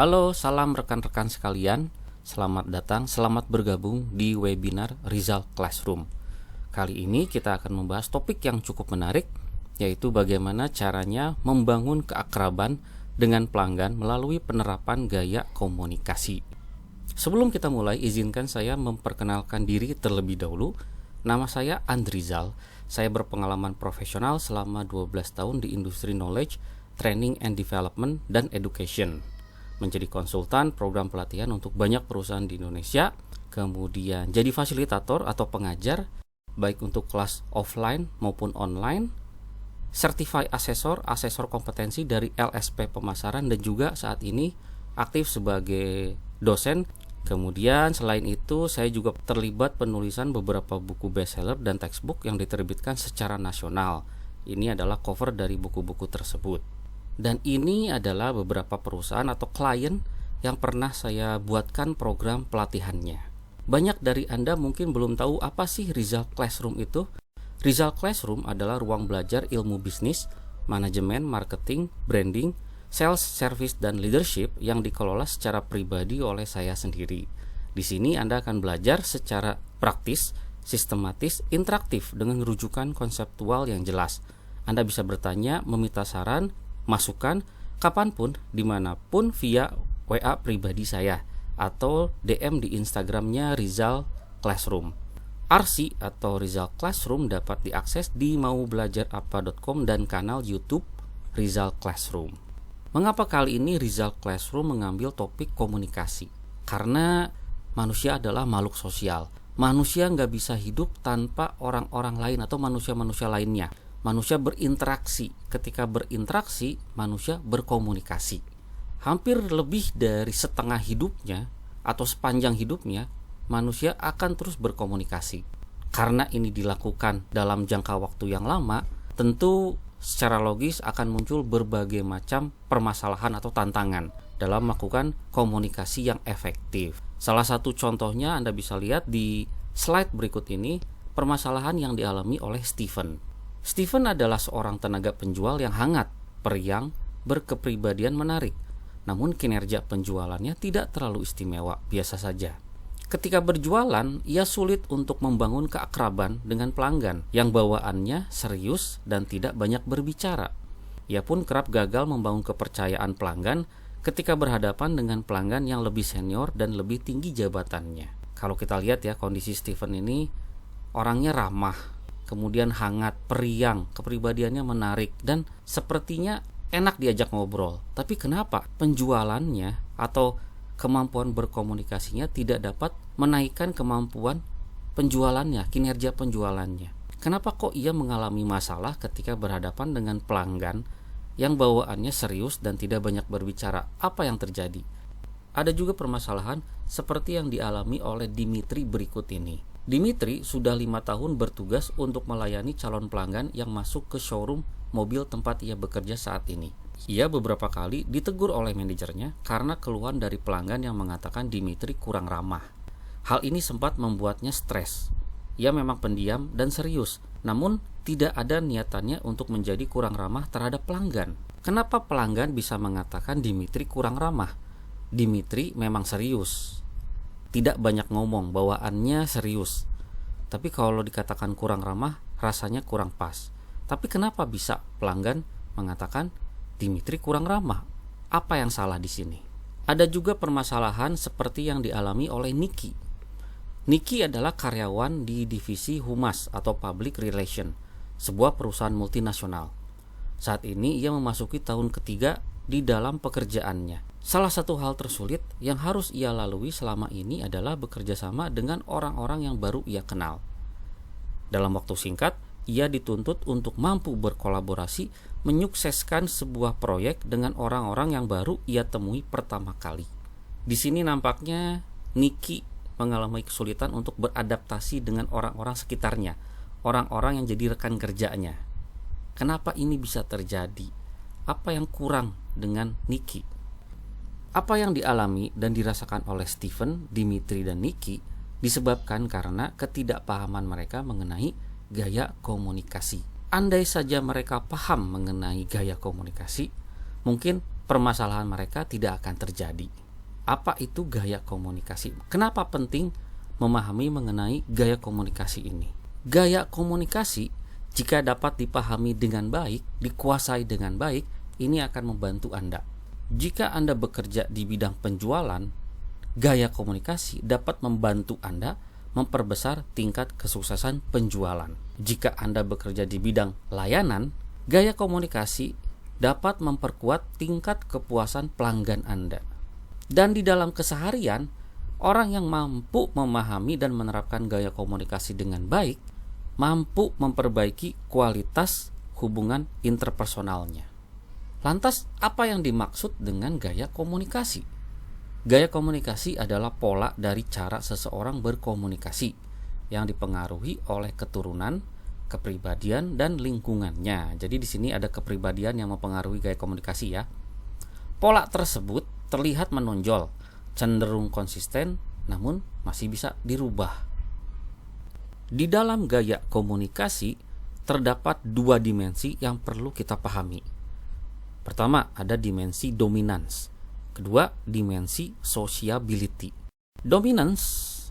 Halo, salam rekan-rekan sekalian. Selamat datang, selamat bergabung di webinar Rizal Classroom. Kali ini kita akan membahas topik yang cukup menarik, yaitu bagaimana caranya membangun keakraban dengan pelanggan melalui penerapan gaya komunikasi. Sebelum kita mulai, izinkan saya memperkenalkan diri terlebih dahulu. Nama saya Andrizal. Saya berpengalaman profesional selama 12 tahun di industri knowledge, training and development, dan education. Menjadi konsultan program pelatihan untuk banyak perusahaan di Indonesia, kemudian jadi fasilitator atau pengajar, baik untuk kelas offline maupun online, certified asesor kompetensi dari LSP Pemasaran, dan juga saat ini aktif sebagai dosen. Kemudian selain itu saya juga terlibat penulisan beberapa buku bestseller dan textbook yang diterbitkan secara nasional. Ini adalah cover dari buku-buku tersebut. Dan ini adalah beberapa perusahaan atau klien yang pernah saya buatkan program pelatihannya. Banyak dari Anda mungkin belum tahu apa sih Rizal Classroom itu. Rizal Classroom adalah ruang belajar ilmu bisnis, manajemen, marketing, branding, sales, service, dan leadership yang dikelola secara pribadi oleh saya sendiri. Di sini Anda akan belajar secara praktis, sistematis, interaktif dengan rujukan konseptual yang jelas. Anda bisa bertanya, meminta saran, masukan kapanpun, dimanapun via WA pribadi saya atau DM di Instagramnya Rizal Classroom. RC atau Rizal Classroom dapat diakses di maubelajarapa.com dan kanal YouTube Rizal Classroom. Mengapa kali ini Rizal Classroom mengambil topik komunikasi? Karena manusia adalah makhluk sosial. Manusia nggak bisa hidup tanpa orang-orang lain atau manusia-manusia lainnya. Manusia berinteraksi. Ketika berinteraksi, manusia berkomunikasi. Hampir lebih dari setengah hidupnya atau sepanjang hidupnya, manusia akan terus berkomunikasi. Karena ini dilakukan dalam jangka waktu yang lama, tentu secara logis akan muncul berbagai macam permasalahan atau tantangan dalam melakukan komunikasi yang efektif. Salah satu contohnya Anda bisa lihat di slide berikut ini, permasalahan yang dialami oleh Steven. Steven adalah seorang tenaga penjual yang hangat, periang, berkepribadian menarik. Namun kinerja penjualannya tidak terlalu istimewa, biasa saja. Ketika berjualan, ia sulit untuk membangun keakraban dengan pelanggan yang bawaannya serius dan tidak banyak berbicara. Ia pun kerap gagal membangun kepercayaan pelanggan ketika berhadapan dengan pelanggan yang lebih senior dan lebih tinggi jabatannya. Kalau kita lihat ya, kondisi Steven ini orangnya ramah, kemudian hangat, periang, kepribadiannya menarik, dan sepertinya enak diajak ngobrol. Tapi kenapa penjualannya atau kemampuan berkomunikasinya tidak dapat menaikkan kemampuan penjualannya, kinerja penjualannya? Kenapa kok ia mengalami masalah ketika berhadapan dengan pelanggan yang bawaannya serius dan tidak banyak berbicara? Apa yang terjadi? Ada juga permasalahan seperti yang dialami oleh Dimitri berikut ini. Dimitri sudah 5 tahun bertugas untuk melayani calon pelanggan yang masuk ke showroom mobil tempat ia bekerja saat ini. Ia beberapa kali ditegur oleh manajernya karena keluhan dari pelanggan yang mengatakan Dimitri kurang ramah. Hal ini sempat membuatnya stres. Ia memang pendiam dan serius, namun tidak ada niatannya untuk menjadi kurang ramah terhadap pelanggan. Kenapa pelanggan bisa mengatakan Dimitri kurang ramah? Dimitri memang serius, tidak banyak ngomong, bawaannya serius. Tapi kalau dikatakan kurang ramah, rasanya kurang pas. Tapi kenapa bisa pelanggan mengatakan Dimitri kurang ramah? Apa yang salah di sini? Ada juga permasalahan seperti yang dialami oleh Niki. Niki adalah karyawan di divisi Humas atau Public Relation, sebuah perusahaan multinasional. Saat ini ia memasuki tahun ketiga di dalam pekerjaannya. Salah satu hal tersulit yang harus ia lalui selama ini adalah bekerja sama dengan orang-orang yang baru ia kenal. Dalam waktu singkat, ia dituntut untuk mampu berkolaborasi menyukseskan sebuah proyek dengan orang-orang yang baru ia temui pertama kali. Di sini nampaknya Niki mengalami kesulitan untuk beradaptasi dengan orang-orang sekitarnya, orang-orang yang jadi rekan kerjanya. Kenapa ini bisa terjadi? Apa yang kurang dengan Niki? Apa yang dialami dan dirasakan oleh Steven, Dimitri, dan Niki disebabkan karena ketidakpahaman mereka mengenai gaya komunikasi. Andai saja mereka paham mengenai gaya komunikasi, mungkin permasalahan mereka tidak akan terjadi. Apa itu gaya komunikasi? Kenapa penting memahami mengenai gaya komunikasi ini? Gaya komunikasi jika dapat dipahami dengan baik, dikuasai dengan baik, ini akan membantu Anda. Jika Anda bekerja di bidang penjualan, gaya komunikasi dapat membantu Anda memperbesar tingkat kesuksesan penjualan. Jika Anda bekerja di bidang layanan, gaya komunikasi dapat memperkuat tingkat kepuasan pelanggan Anda. Dan di dalam keseharian, orang yang mampu memahami dan menerapkan gaya komunikasi dengan baik, mampu memperbaiki kualitas hubungan interpersonalnya. Lantas, apa yang dimaksud dengan gaya komunikasi? Gaya komunikasi adalah pola dari cara seseorang berkomunikasi yang dipengaruhi oleh keturunan, kepribadian, dan lingkungannya. Jadi di sini ada kepribadian yang mempengaruhi gaya komunikasi ya. Pola tersebut terlihat menonjol, cenderung konsisten, namun masih bisa dirubah. Di dalam gaya komunikasi terdapat dua dimensi yang perlu kita pahami. Pertama, ada dimensi dominance. Kedua, dimensi sociability. Dominance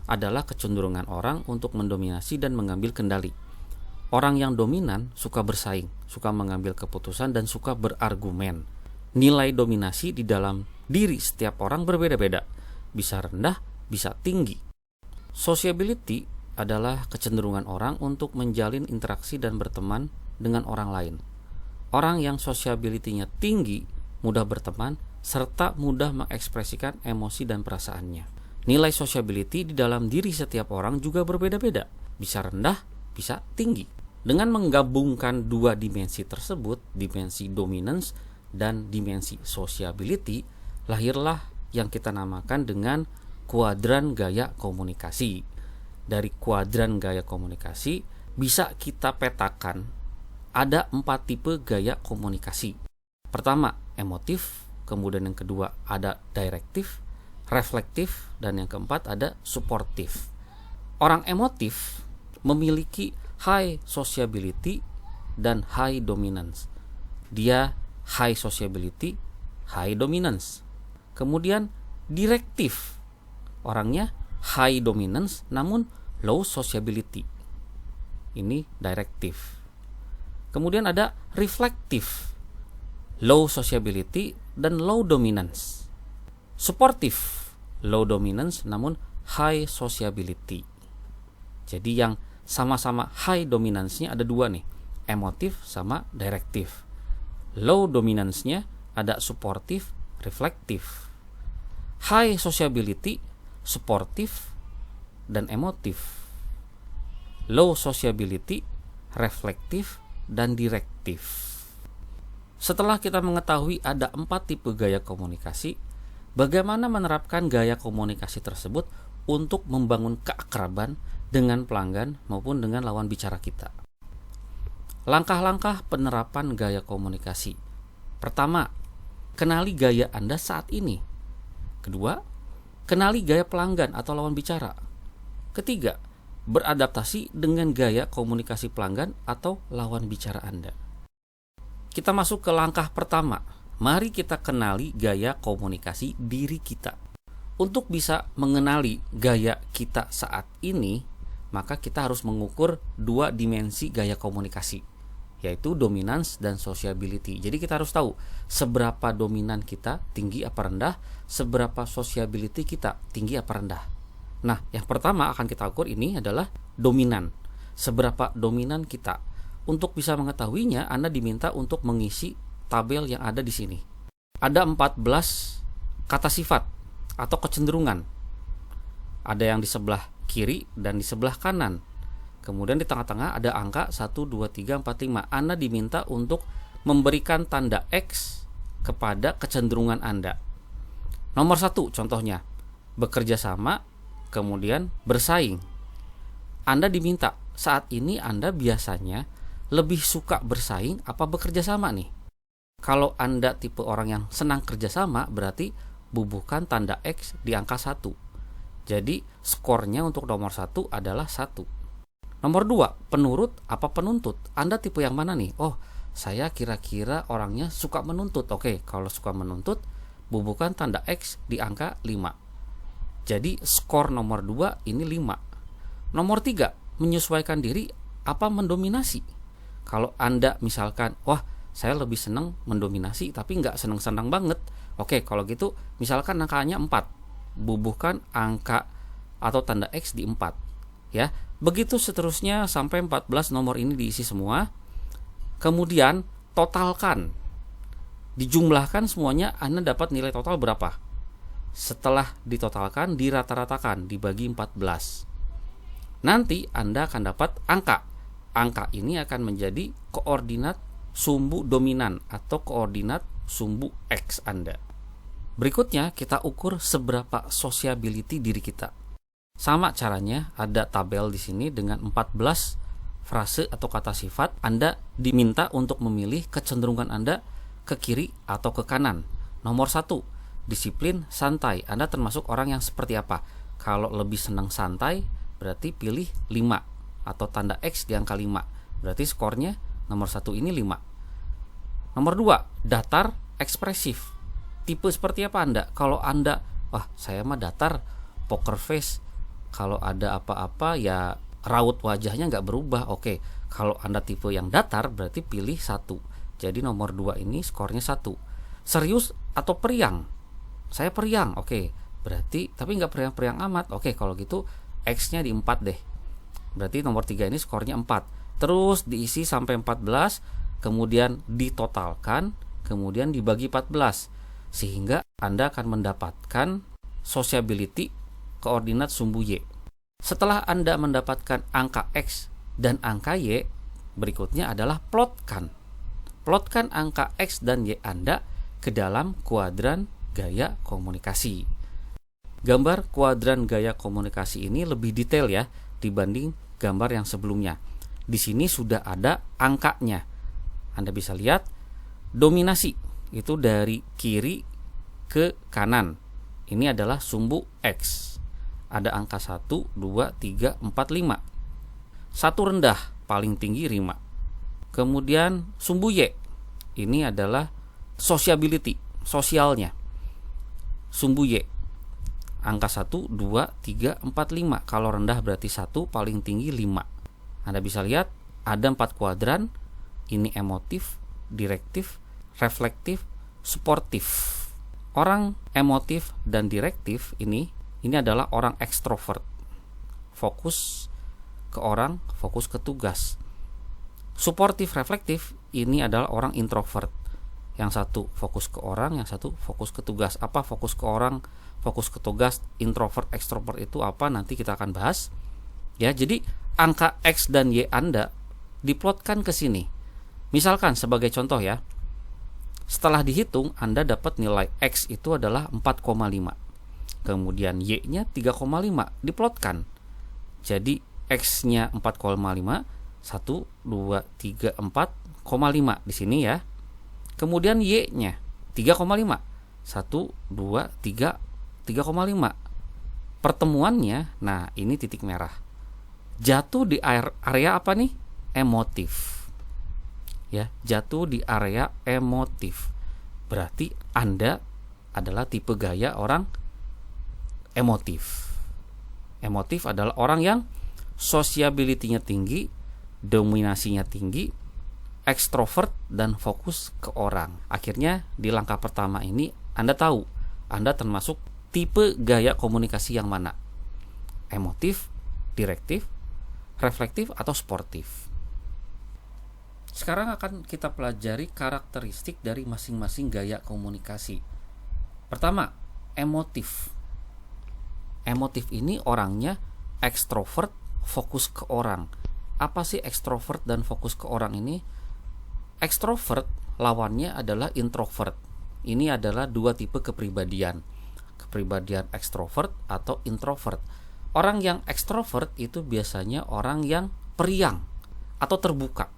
adalah kecenderungan orang untuk mendominasi dan mengambil kendali. Orang yang dominan suka bersaing, suka mengambil keputusan, dan suka berargumen. Nilai dominasi di dalam diri setiap orang berbeda-beda, bisa rendah, bisa tinggi. Sociability adalah kecenderungan orang untuk menjalin interaksi dan berteman dengan orang lain. Orang yang sociability-nya tinggi, mudah berteman, serta mudah mengekspresikan emosi dan perasaannya. Nilai sociability di dalam diri setiap orang juga berbeda-beda, bisa rendah, bisa tinggi. Dengan menggabungkan dua dimensi tersebut, dimensi dominance dan dimensi sociability, lahirlah yang kita namakan dengan kuadran gaya komunikasi. Dari kuadran gaya komunikasi bisa kita petakan ada 4 tipe gaya komunikasi. Pertama, emotif, kemudian yang kedua ada direktif, reflektif, dan yang keempat ada suportif. Orang emotif memiliki high sociability dan high dominance. Dia high sociability, high dominance. Kemudian direktif, orangnya high dominance namun low sociability. Ini direktif. Kemudian ada reflektif, low sociability dan low dominance. Suportif, low dominance namun high sociability. Jadi yang sama-sama high dominance-nya ada dua nih, emotif sama direktif. Low dominance-nya ada suportif, reflektif. High sociability, suportif, dan emotif. Low sociability, reflektif, dan direktif. Setelah kita mengetahui ada 4 tipe gaya komunikasi, bagaimana menerapkan gaya komunikasi tersebut untuk membangun keakraban dengan pelanggan maupun dengan lawan bicara kita. Langkah-langkah penerapan gaya komunikasi. Pertama, kenali gaya Anda saat ini. Kedua, kenali gaya pelanggan atau lawan bicara. Ketiga, beradaptasi dengan gaya komunikasi pelanggan atau lawan bicara Anda. Kita masuk ke langkah pertama. Mari kita kenali gaya komunikasi diri kita. Untuk bisa mengenali gaya kita saat ini, maka kita harus mengukur 2 dimensi gaya komunikasi, yaitu dominance dan sociability. Jadi kita harus tahu seberapa dominan kita, tinggi apa rendah, seberapa sociability kita, tinggi apa rendah. Nah, yang pertama akan kita ukur ini adalah dominan. Seberapa dominan kita. Untuk bisa mengetahuinya, Anda diminta untuk mengisi tabel yang ada di sini. Ada 14 kata sifat atau kecenderungan. Ada yang di sebelah kiri dan di sebelah kanan. Kemudian di tengah-tengah ada angka 1, 2, 3, 4, 5. Anda diminta untuk memberikan tanda X kepada kecenderungan Anda. Nomor 1 contohnya, bekerja sama, kemudian bersaing. Anda diminta, saat ini Anda biasanya lebih suka bersaing apa bekerja sama nih? Kalau Anda tipe orang yang senang kerjasama, berarti bubuhkan tanda X di angka 1. Jadi skornya untuk nomor 1 adalah 1. Nomor 2, penurut apa penuntut? Anda tipe yang mana nih? Oh, saya kira-kira orangnya suka menuntut. Oke, kalau suka menuntut, bubuhkan tanda X di angka 5. Jadi skor nomor 2 ini 5. Nomor 3, menyesuaikan diri apa mendominasi. Kalau Anda misalkan, wah saya lebih senang mendominasi tapi nggak senang-senang banget. Oke, kalau gitu misalkan angkanya 4, bubuhkan angka atau tanda X di 4. Ya, begitu seterusnya sampai 14 nomor ini diisi semua. Kemudian totalkan, dijumlahkan semuanya, Anda dapat nilai total berapa. Setelah ditotalkan, dirata-ratakan, dibagi 14. Nanti Anda akan dapat angka. Angka ini akan menjadi koordinat sumbu dominan atau koordinat sumbu X Anda. Berikutnya kita ukur seberapa sociability diri kita. Sama caranya, ada tabel di sini dengan 14 frase atau kata sifat. Anda diminta untuk memilih kecenderungan Anda ke kiri atau ke kanan. Nomor 1, disiplin santai. Anda termasuk orang yang seperti apa? Kalau lebih senang santai, berarti pilih 5 atau tanda X di angka 5. Berarti skornya nomor 1 ini 5. Nomor 2, datar ekspresif. Tipe seperti apa Anda? Kalau Anda, wah saya mah datar, poker face, kalau ada apa-apa ya raut wajahnya nggak berubah. Oke, kalau Anda tipe yang datar berarti pilih 1. Jadi nomor 2 ini skornya 1. Serius atau periang? Saya periang. Oke, berarti tapi nggak periang-periang amat. Oke, kalau gitu X-nya di 4 deh. Berarti nomor 3 ini skornya 4. Terus diisi sampai 14, kemudian ditotalkan, kemudian dibagi 14. Sehingga Anda akan mendapatkan sociability koordinat sumbu Y. Setelah Anda mendapatkan angka X dan angka Y, berikutnya adalah plotkan. Plotkan angka X dan Y Anda ke dalam kuadran gaya komunikasi. Gambar kuadran gaya komunikasi ini lebih detail ya dibanding gambar yang sebelumnya. Di sini sudah ada angkanya. Anda bisa lihat dominasi itu dari kiri ke kanan. Ini adalah sumbu X. Ada angka 1, 2, 3, 4, 5. Satu rendah, paling tinggi 5. Kemudian sumbu Y. Ini adalah sociability, sosialnya. Sumbu Y. Angka 1, 2, 3, 4, 5. Kalau rendah berarti 1, paling tinggi 5. Anda bisa lihat ada 4 kuadran. Ini emotif, direktif, reflektif, suportif. Orang emotif dan direktif ini adalah orang ekstrovert. Fokus ke orang, fokus ke tugas. Suportif reflektif ini adalah orang introvert. Yang satu fokus ke orang, yang satu fokus ke tugas. Apa fokus ke orang, fokus ke tugas, introvert, ekstrovert itu apa? Nanti kita akan bahas. Ya, jadi angka X dan Y Anda diplotkan ke sini. Misalkan sebagai contoh ya, setelah dihitung Anda dapat nilai X itu adalah 4,5. Kemudian Y-nya 3,5 diplotkan. Jadi X-nya 4,5, 1, 2, 3, 4,5 di sini ya. Kemudian Y-nya 3,5. 1, 2, 3, 3,5. Pertemuannya, nah ini titik merah. Jatuh di area apa nih? Emotif. Ya, jatuh di area emotif. Berarti Anda adalah tipe gaya orang emotif. Emotif adalah orang yang sociability-nya tinggi, dominasinya tinggi, ekstrovert dan fokus ke orang. Akhirnya di langkah pertama ini Anda tahu Anda termasuk tipe gaya komunikasi yang mana. Emotif, direktif, reflektif atau sportif. Sekarang akan kita pelajari karakteristik dari masing-masing gaya komunikasi. Pertama, emotif. Emotif ini orangnya ekstrovert, fokus ke orang. Apa sih ekstrovert dan fokus ke orang ini? Ekstrovert lawannya adalah introvert. Ini adalah dua tipe kepribadian. Kepribadian ekstrovert atau introvert. Orang yang ekstrovert itu biasanya orang yang periang atau terbuka.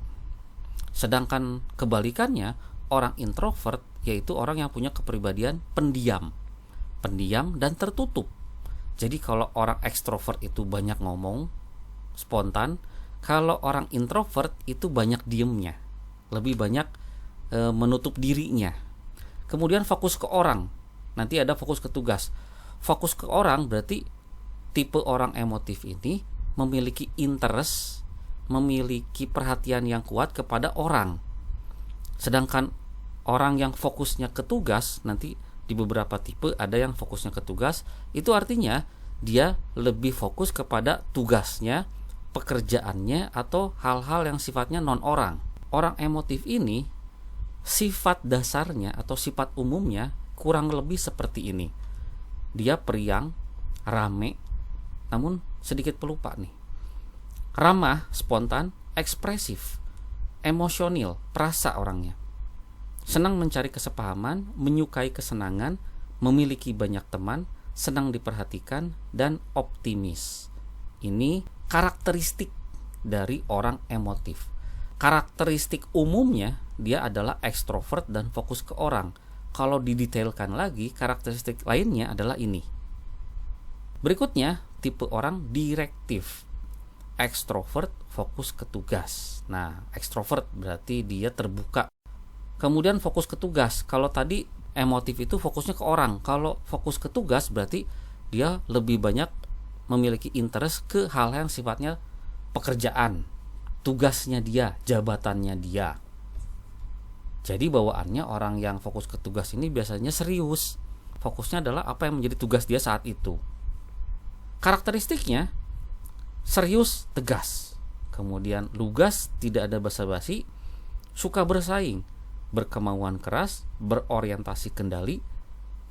Sedangkan kebalikannya, orang introvert yaitu orang yang punya kepribadian pendiam dan tertutup. Jadi kalau orang ekstrovert itu banyak ngomong, spontan. Kalau orang introvert itu banyak diemnya, lebih banyak menutup dirinya. Kemudian fokus ke orang, nanti ada fokus ke tugas. Fokus ke orang berarti tipe orang emotif ini memiliki interest, memiliki perhatian yang kuat kepada orang. Sedangkan orang yang fokusnya ke tugas, nanti di beberapa tipe ada yang fokusnya ke tugas, itu artinya dia lebih fokus kepada tugasnya, pekerjaannya, atau hal-hal yang sifatnya non orang. Orang emotif ini sifat dasarnya atau sifat umumnya kurang lebih seperti ini. Dia periang, rame, namun sedikit pelupa nih. Ramah, spontan, ekspresif, emosional, perasa orangnya. Senang mencari kesepahaman, menyukai kesenangan, memiliki banyak teman, senang diperhatikan, dan optimis. Ini karakteristik dari orang emotif. Karakteristik umumnya dia adalah ekstrovert dan fokus ke orang. Kalau didetailkan lagi, karakteristik lainnya adalah ini. Berikutnya, tipe orang direktif. Ekstrovert fokus ke tugas. Nah, ekstrovert berarti dia terbuka. Kemudian fokus ke tugas. Kalau tadi emotif itu fokusnya ke orang. Kalau fokus ke tugas berarti dia lebih banyak memiliki interest ke hal yang sifatnya pekerjaan, tugasnya dia, jabatannya dia. Jadi bawaannya orang yang fokus ke tugas ini biasanya serius. Fokusnya adalah apa yang menjadi tugas dia saat itu. Karakteristiknya serius, tegas. Kemudian lugas, tidak ada basa-basi, suka bersaing, berkemauan keras, berorientasi kendali,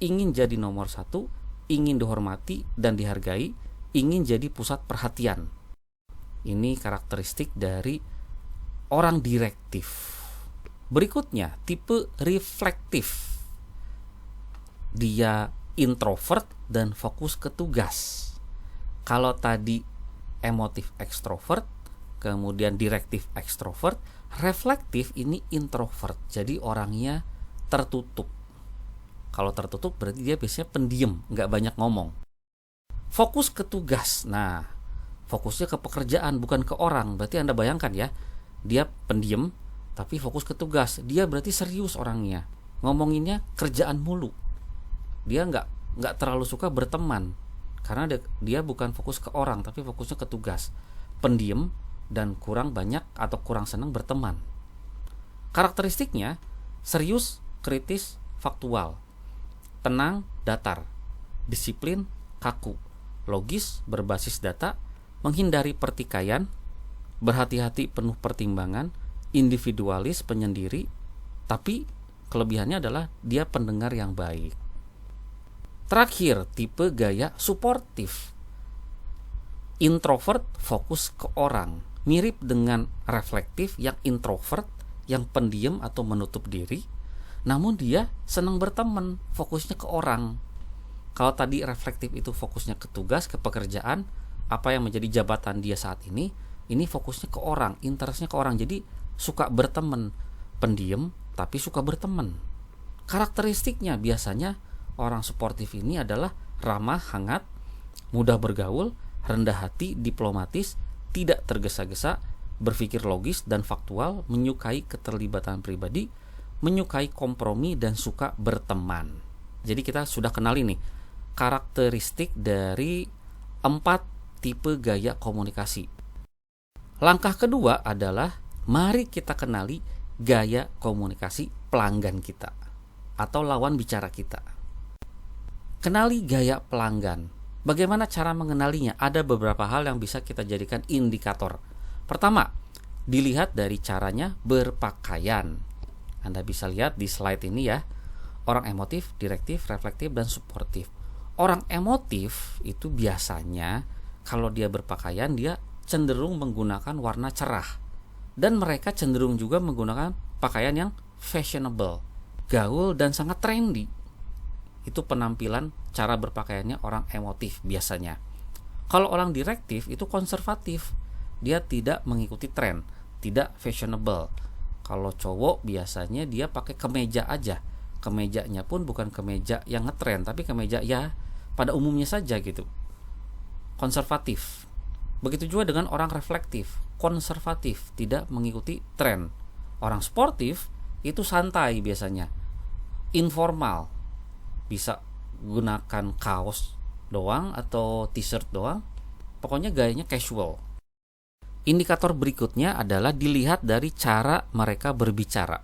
ingin jadi nomor satu, ingin dihormati dan dihargai, ingin jadi pusat perhatian. Ini karakteristik dari orang direktif. Berikutnya, tipe reflektif. Dia introvert dan fokus ke tugas. Kalau tadi emotif ekstrovert, kemudian direktif ekstrovert, reflektif ini introvert. Jadi orangnya tertutup. Kalau tertutup berarti dia biasanya pendiam, nggak banyak ngomong. Fokus ke tugas. Nah, fokusnya ke pekerjaan bukan ke orang. Berarti Anda bayangkan ya, dia pendiam tapi fokus ke tugas. Dia berarti serius orangnya. Ngomonginnya kerjaan mulu. Dia nggak terlalu suka berteman karena dia bukan fokus ke orang tapi fokusnya ke tugas. Pendiam dan kurang banyak atau kurang senang berteman. Karakteristiknya serius, kritis, faktual. Tenang, datar. Disiplin, kaku. Logis, berbasis data, menghindari pertikaian, berhati-hati, penuh pertimbangan, individualis, penyendiri, tapi kelebihannya adalah dia pendengar yang baik. Terakhir, tipe gaya suportif. Introvert fokus ke orang, mirip dengan reflektif yang introvert, yang pendiam atau menutup diri, namun dia senang berteman, fokusnya ke orang. Kalau tadi reflektif itu fokusnya ke tugas, ke pekerjaan, apa yang menjadi jabatan dia saat ini fokusnya ke orang, interestnya ke orang. Jadi suka berteman, pendiam tapi suka berteman. Karakteristiknya biasanya orang suportif ini adalah ramah, hangat, mudah bergaul, rendah hati, diplomatis, tidak tergesa-gesa, berpikir logis dan faktual, menyukai keterlibatan pribadi, menyukai kompromi dan suka berteman. Jadi kita sudah kenal ini karakteristik dari 4 tipe gaya komunikasi. Langkah kedua adalah mari kita kenali gaya komunikasi pelanggan kita atau lawan bicara kita. Kenali gaya pelanggan. Bagaimana cara mengenalinya? Ada beberapa hal yang bisa kita jadikan indikator. Pertama, dilihat dari caranya berpakaian. Anda bisa lihat di slide ini ya. Orang emotif, direktif, reflektif, dan suportif. Orang emotif itu biasanya kalau dia berpakaian dia cenderung menggunakan warna cerah. Dan mereka cenderung juga menggunakan pakaian yang fashionable, gaul, dan sangat trendy. Itu penampilan cara berpakaiannya orang emotif biasanya. Kalau orang direktif itu konservatif. Dia tidak mengikuti tren, tidak fashionable. Kalau cowok biasanya dia pakai kemeja aja. Kemejanya pun bukan kemeja yang ngetren, tapi kemeja ya pada umumnya saja gitu. Konservatif. Begitu juga dengan orang reflektif, konservatif, tidak mengikuti tren. Orang sportif itu santai biasanya, informal, bisa gunakan kaos doang atau t-shirt doang, pokoknya gayanya casual. Indikator berikutnya adalah dilihat dari cara mereka berbicara.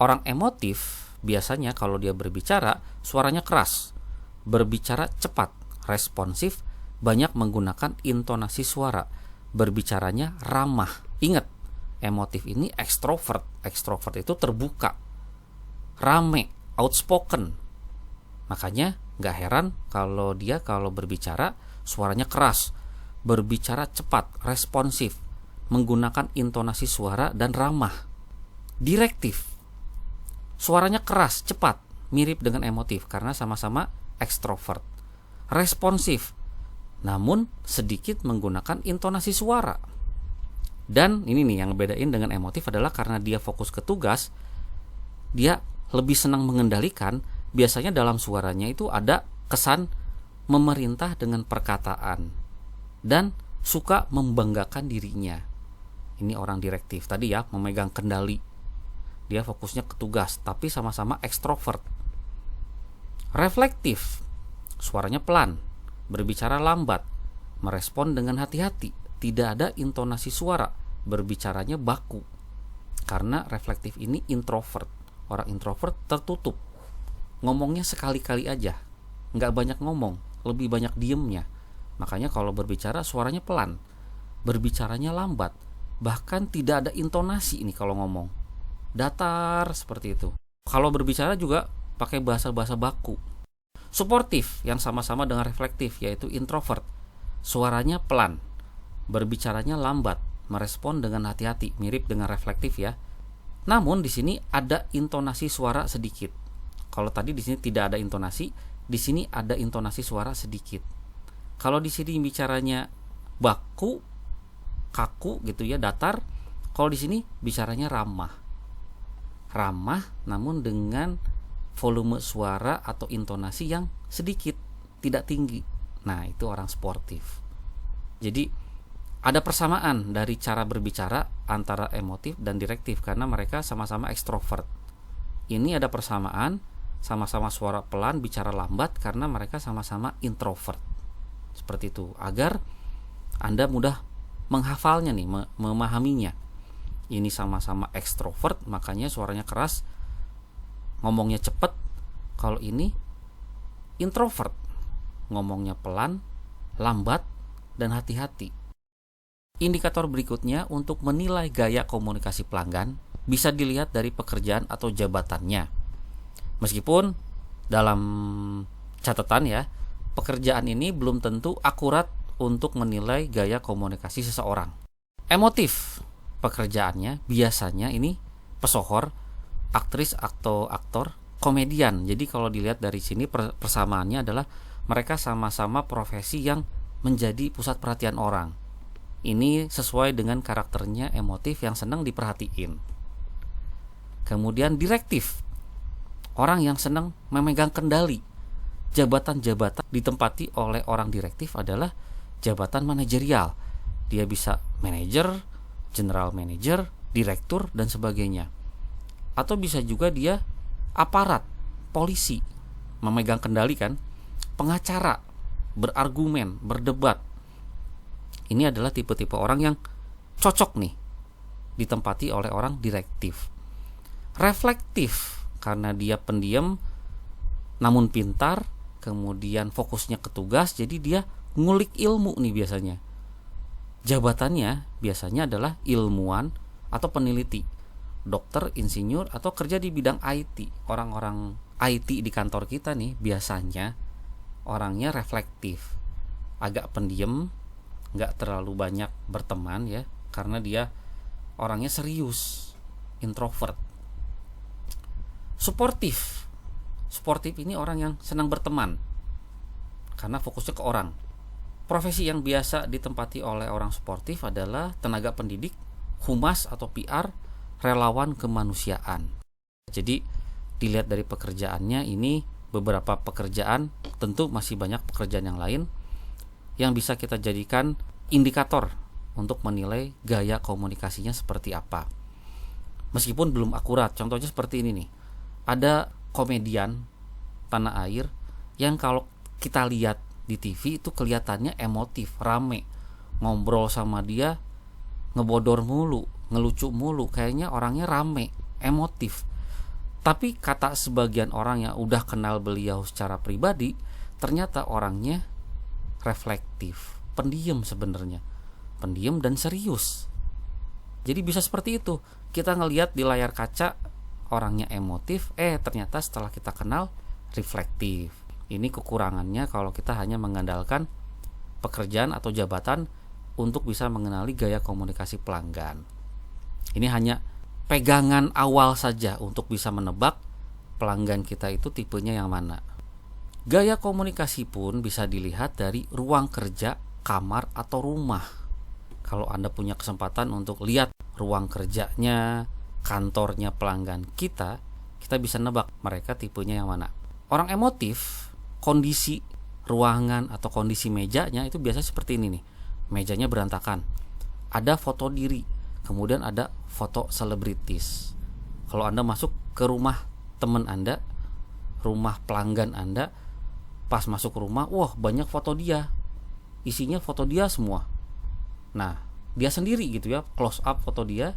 Orang emotif biasanya kalau dia berbicara suaranya keras, berbicara cepat, responsif, banyak menggunakan intonasi suara, berbicaranya ramah. Ingat, emotif ini ekstrovert. Ekstrovert itu terbuka, rame, outspoken. Makanya gak heran kalau dia kalau berbicara suaranya keras, berbicara cepat, responsif, menggunakan intonasi suara dan ramah. Direktif, suaranya keras, cepat, mirip dengan emotif karena sama-sama ekstrovert. Responsif, namun sedikit menggunakan intonasi suara. Dan ini nih yang bedain dengan emotif adalah karena dia fokus ke tugas, dia lebih senang mengendalikan. Biasanya dalam suaranya itu ada kesan memerintah dengan perkataan dan suka membanggakan dirinya. Ini orang direktif tadi ya, memegang kendali. Dia fokusnya ke tugas, tapi sama-sama ekstrovert. Reflektif, suaranya pelan, berbicara lambat, merespon dengan hati-hati, tidak ada intonasi suara, berbicaranya baku. Karena reflektif ini introvert. Orang introvert tertutup, ngomongnya sekali-kali aja, nggak banyak ngomong, lebih banyak diemnya. Makanya kalau berbicara suaranya pelan, berbicaranya lambat, bahkan tidak ada intonasi ini kalau ngomong, datar seperti itu. Kalau berbicara juga pakai bahasa-bahasa baku. Suportif yang sama-sama dengan reflektif yaitu introvert, suaranya pelan, berbicaranya lambat, merespon dengan hati-hati, mirip dengan reflektif ya. Namun di sini ada intonasi suara sedikit. Kalau tadi di sini tidak ada intonasi, di sini ada intonasi suara sedikit. Kalau di sini bicaranya baku, kaku gitu ya, datar. Kalau di sini bicaranya ramah. Ramah namun dengan volume suara atau intonasi yang sedikit, tidak tinggi. Nah, itu orang sportif. Jadi ada persamaan dari cara berbicara antara emotif dan direktif karena mereka sama-sama ekstrovert. Ini ada persamaan, sama-sama suara pelan, bicara lambat karena mereka sama-sama introvert. Seperti itu, agar Anda mudah menghafalnya nih, memahaminya. Ini sama-sama ekstrovert, makanya suaranya keras, ngomongnya cepat. Kalau ini introvert, ngomongnya pelan, lambat, dan hati-hati. Indikator berikutnya untuk menilai gaya komunikasi pelanggan bisa dilihat dari pekerjaan atau jabatannya. Meskipun dalam catatan ya, pekerjaan ini belum tentu akurat untuk menilai gaya komunikasi seseorang. Emotif pekerjaannya biasanya ini pesohor, aktris atau aktor, komedian. Jadi kalau dilihat dari sini persamaannya adalah mereka sama-sama profesi yang menjadi pusat perhatian orang. Ini sesuai dengan karakternya emotif yang senang diperhatiin. Kemudian direktif, orang yang senang memegang kendali. Jabatan-jabatan ditempati oleh orang direktif adalah jabatan manajerial. Dia bisa manajer, general manager, direktur, dan sebagainya. Atau bisa juga dia aparat, polisi, memegang kendali kan, pengacara, berargumen, berdebat. Ini adalah tipe-tipe orang yang cocok nih ditempati oleh orang direktif. Reflektif karena dia pendiam namun pintar, kemudian fokusnya ke tugas, jadi dia ngulik ilmu nih biasanya. Jabatannya biasanya adalah ilmuwan atau peneliti, dokter, insinyur, atau kerja di bidang IT. Orang-orang IT di kantor kita nih biasanya orangnya reflektif, agak pendiam, nggak terlalu banyak berteman ya, karena dia orangnya serius, introvert. Suportif ini orang yang senang berteman karena fokusnya ke orang. Profesi yang biasa ditempati oleh orang sportif adalah tenaga pendidik, humas atau PR, relawan kemanusiaan. Jadi dilihat dari pekerjaannya, ini beberapa pekerjaan, tentu masih banyak pekerjaan yang lain yang bisa kita jadikan indikator untuk menilai gaya komunikasinya seperti apa. meskipun belum akurat. Contohnya seperti ini nih, ada komedian tanah air yang kalau kita lihat di TV itu kelihatannya emotif, rame, ngobrol sama dia ngebodor mulu, ngelucu mulu, kayaknya orangnya rame, emotif. Tapi kata sebagian orang yang udah kenal beliau secara pribadi, ternyata orangnya reflektif, pendiam sebenarnya, pendiam dan serius. Jadi bisa seperti itu, kita ngelihat di layar kaca orangnya emotif, ternyata setelah kita kenal reflektif. Ini kekurangannya kalau kita hanya mengandalkan pekerjaan atau jabatan untuk bisa mengenali gaya komunikasi pelanggan. Ini hanya pegangan awal saja untuk bisa menebak pelanggan kita itu tipenya yang mana. Gaya komunikasi pun bisa dilihat dari ruang kerja, kamar, atau rumah. Kalau Anda punya kesempatan untuk lihat ruang kerjanya, kantornya pelanggan kita bisa nebak mereka tipenya yang mana. Orang emotif, kondisi ruangan atau kondisi mejanya itu biasanya seperti ini nih. Mejanya berantakan, ada foto diri, kemudian ada foto selebritis. Kalau Anda masuk ke rumah teman Anda, rumah pelanggan Anda, pas masuk rumah, wah banyak foto dia, isinya foto dia semua. Nah, dia sendiri gitu ya, close up foto dia.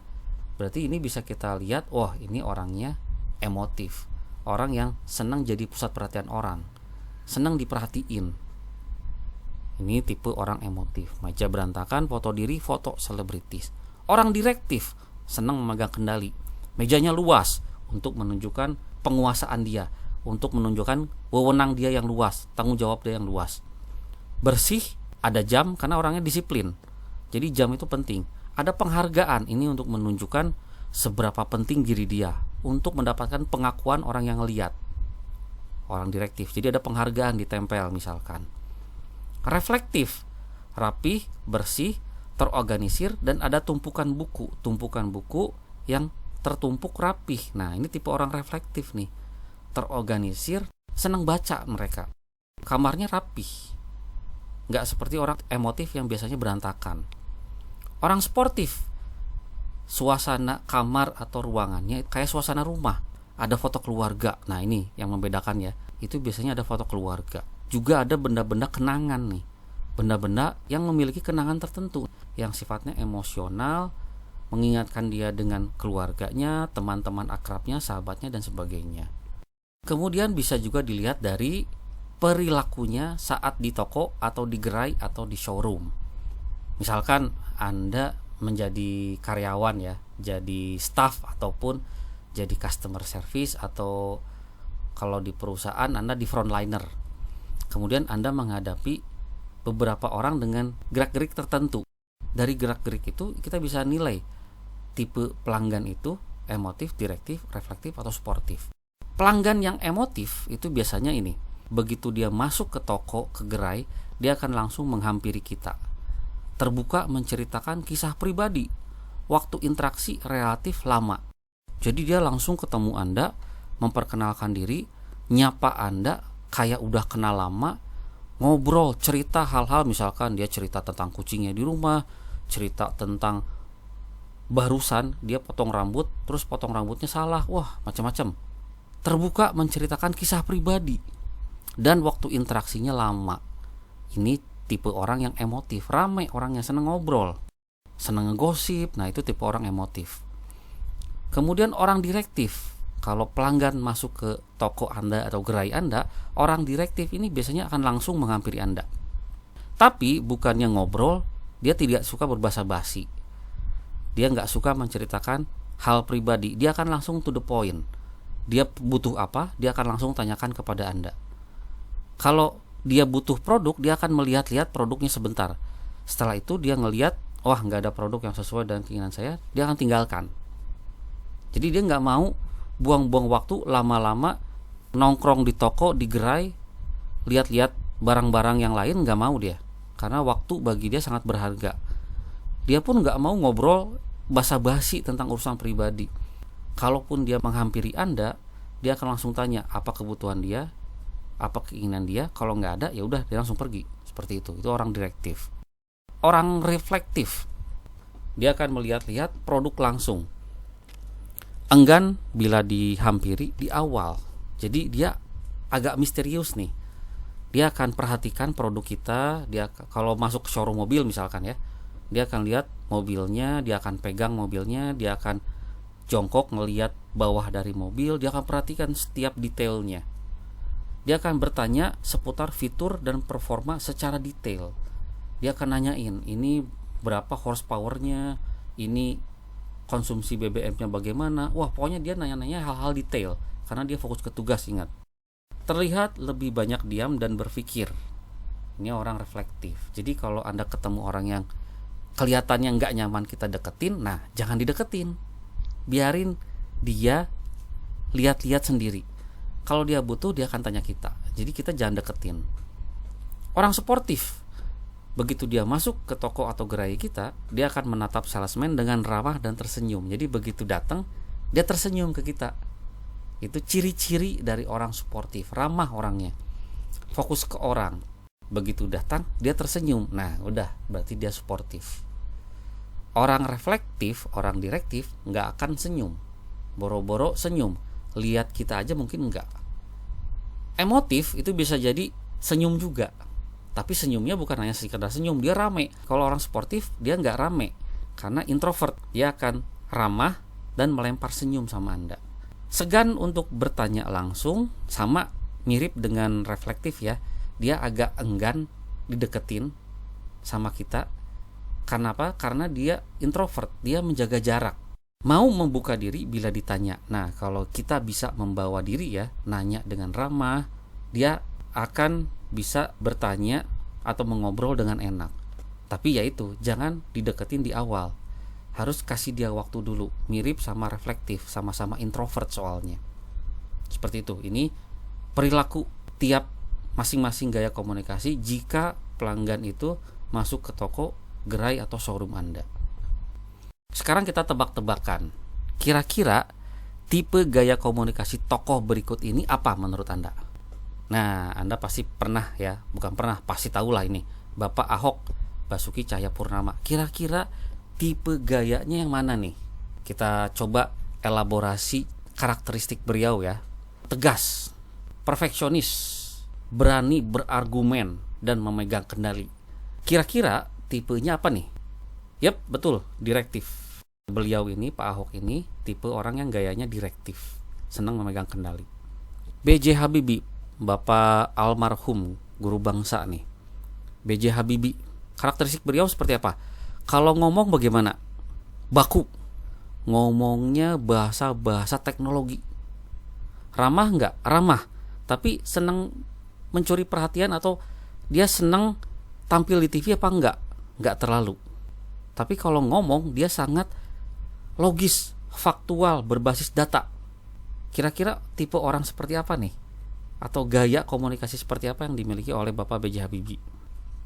Berarti ini bisa kita lihat, wah ini orangnya emotif, orang yang senang jadi pusat perhatian orang, senang diperhatiin. Ini tipe orang emotif. Meja berantakan, foto diri, foto selebritis. Orang direktif, senang memegang kendali, mejanya luas untuk menunjukkan penguasaan dia, untuk menunjukkan wewenang dia yang luas, tanggung jawab dia yang luas. Bersih, ada jam karena orangnya disiplin, jadi jam itu penting. Ada penghargaan, ini untuk menunjukkan seberapa penting diri dia, untuk mendapatkan pengakuan orang yang lihat. Orang direktif, jadi ada penghargaan ditempel misalkan. Reflektif, rapih, bersih, terorganisir, dan ada tumpukan buku yang tertumpuk rapih. Nah, ini tipe orang reflektif nih, terorganisir, senang baca mereka. Kamarnya rapih, nggak seperti orang emotif yang biasanya berantakan. Orang sportif, suasana kamar atau ruangannya kayak suasana rumah, ada foto keluarga. Nah, ini yang membedakan ya, itu biasanya ada foto keluarga. Juga ada benda-benda kenangan nih, benda-benda yang memiliki kenangan tertentu yang sifatnya emosional, mengingatkan dia dengan keluarganya, teman-teman akrabnya, sahabatnya, dan sebagainya. Kemudian bisa juga dilihat dari perilakunya saat di toko atau di gerai atau di showroom. Misalkan Anda menjadi karyawan ya, jadi staff ataupun jadi customer service, atau kalau di perusahaan Anda di frontliner. Kemudian Anda menghadapi beberapa orang dengan gerak-gerik tertentu. Dari gerak-gerik itu kita bisa nilai tipe pelanggan itu emotif, direktif, reflektif, atau sportif. Pelanggan yang emotif itu biasanya ini, begitu dia masuk ke toko, ke gerai, dia akan langsung menghampiri kita, terbuka menceritakan kisah pribadi. Waktu interaksi relatif lama, jadi dia langsung ketemu Anda, memperkenalkan diri, nyapa Anda kayak udah kenal lama, ngobrol, cerita hal-hal, misalkan dia cerita tentang kucingnya di rumah, cerita tentang barusan dia potong rambut, terus potong rambutnya salah, wah macam-macam. Terbuka menceritakan kisah pribadi, dan waktu interaksinya lama. Ini tipe orang yang emotif, ramai, orang yang seneng ngobrol, seneng ngegosip. Nah, itu tipe orang emotif. Kemudian orang direktif, kalau pelanggan masuk ke toko Anda atau gerai Anda, orang direktif ini biasanya akan langsung menghampiri Anda. Tapi bukannya ngobrol, dia tidak suka berbasa-basi, dia nggak suka menceritakan hal pribadi, dia akan langsung to the point. Dia butuh apa, dia akan langsung tanyakan kepada Anda. Kalau dia butuh produk, dia akan melihat-lihat produknya sebentar. Setelah itu dia ngelihat, wah nggak ada produk yang sesuai dengan keinginan saya, dia akan tinggalkan. Jadi dia nggak mau buang-buang waktu lama-lama nongkrong di toko, di gerai, lihat-lihat barang-barang yang lain, nggak mau dia. Karena waktu bagi dia sangat berharga. Dia pun nggak mau ngobrol basa-basi tentang urusan pribadi. Kalaupun dia menghampiri Anda, dia akan langsung tanya apa kebutuhan dia, apa keinginan dia. Kalau nggak ada, ya udah dia langsung pergi. Seperti itu. Itu orang direktif. Orang reflektif, dia akan melihat-lihat produk langsung. enggan bila dihampiri di awal. Jadi dia agak misterius nih. Dia akan perhatikan produk kita. Dia kalau masuk ke showroom mobil misalkan ya, dia akan lihat mobilnya, dia akan pegang mobilnya, dia akan jongkok ngelihat bawah dari mobil, dia akan perhatikan setiap detailnya. Dia akan bertanya seputar fitur dan performa secara detail. Dia akan nanyain, ini berapa horsepowernya, ini konsumsi BBM-nya bagaimana. Wah, pokoknya dia nanya-nanya hal-hal detail karena dia fokus ke tugas, ingat. Terlihat lebih banyak diam dan berpikir. Ini orang reflektif. Jadi kalau Anda ketemu orang yang kelihatannya nggak nyaman kita deketin, nah jangan dideketin. Biarin dia lihat-lihat sendiri. Kalau dia butuh, dia akan tanya kita. Jadi kita jangan deketin. Orang sportif, begitu dia masuk ke toko atau gerai kita, dia akan menatap salesman dengan ramah dan tersenyum. Jadi begitu datang, dia tersenyum ke kita. Itu ciri-ciri dari orang sportif, ramah orangnya, fokus ke orang. Begitu datang, dia tersenyum. Nah, udah, berarti dia sportif. Orang reflektif, orang direktif nggak akan senyum, boro-boro senyum, lihat kita aja mungkin nggak. Emotif itu bisa jadi senyum juga, tapi senyumnya bukan hanya sekedar senyum, dia rame. Kalau orang sportif dia nggak rame, karena introvert, dia akan ramah dan melempar senyum sama Anda. Segan untuk bertanya langsung, sama mirip dengan reflektif ya, dia agak enggan dideketin sama kita. Karena apa? Karena dia introvert, dia menjaga jarak, mau membuka diri bila ditanya. Nah, kalau kita bisa membawa diri ya, nanya dengan ramah, dia akan bisa bertanya atau mengobrol dengan enak. Tapi ya itu, jangan dideketin di awal. Harus kasih dia waktu dulu. Mirip sama reflektif, sama-sama introvert soalnya. Seperti itu. Ini perilaku tiap masing-masing gaya komunikasi jika pelanggan itu masuk ke toko, gerai atau showroom Anda. Sekarang kita tebak-tebakan. Kira-kira tipe gaya komunikasi tokoh berikut ini apa menurut Anda? Nah, Anda pasti pernah ya, bukan pernah, pasti tahulah ini. Bapak Ahok, Basuki Cahayapurnama. Kira-kira tipe gayanya yang mana nih? Kita coba elaborasi karakteristik beliau ya. Tegas, perfeksionis, berani berargumen dan memegang kendali. Kira-kira tipenya apa nih? Yap, betul, direktif. Beliau ini, Pak Ahok ini, tipe orang yang gayanya direktif, senang memegang kendali. B.J. Habibie, Bapak almarhum guru bangsa nih. B.J. Habibie, karakteristik beliau seperti apa? Kalau ngomong bagaimana? Baku. Ngomongnya bahasa-bahasa teknologi. Ramah nggak? Ramah. Tapi senang mencuri perhatian atau dia senang tampil di TV apa enggak? Enggak terlalu. Tapi kalau ngomong dia sangat logis, faktual, berbasis data. Kira-kira tipe orang seperti apa nih? Atau gaya komunikasi seperti apa yang dimiliki oleh Bapak B.J. Habibie?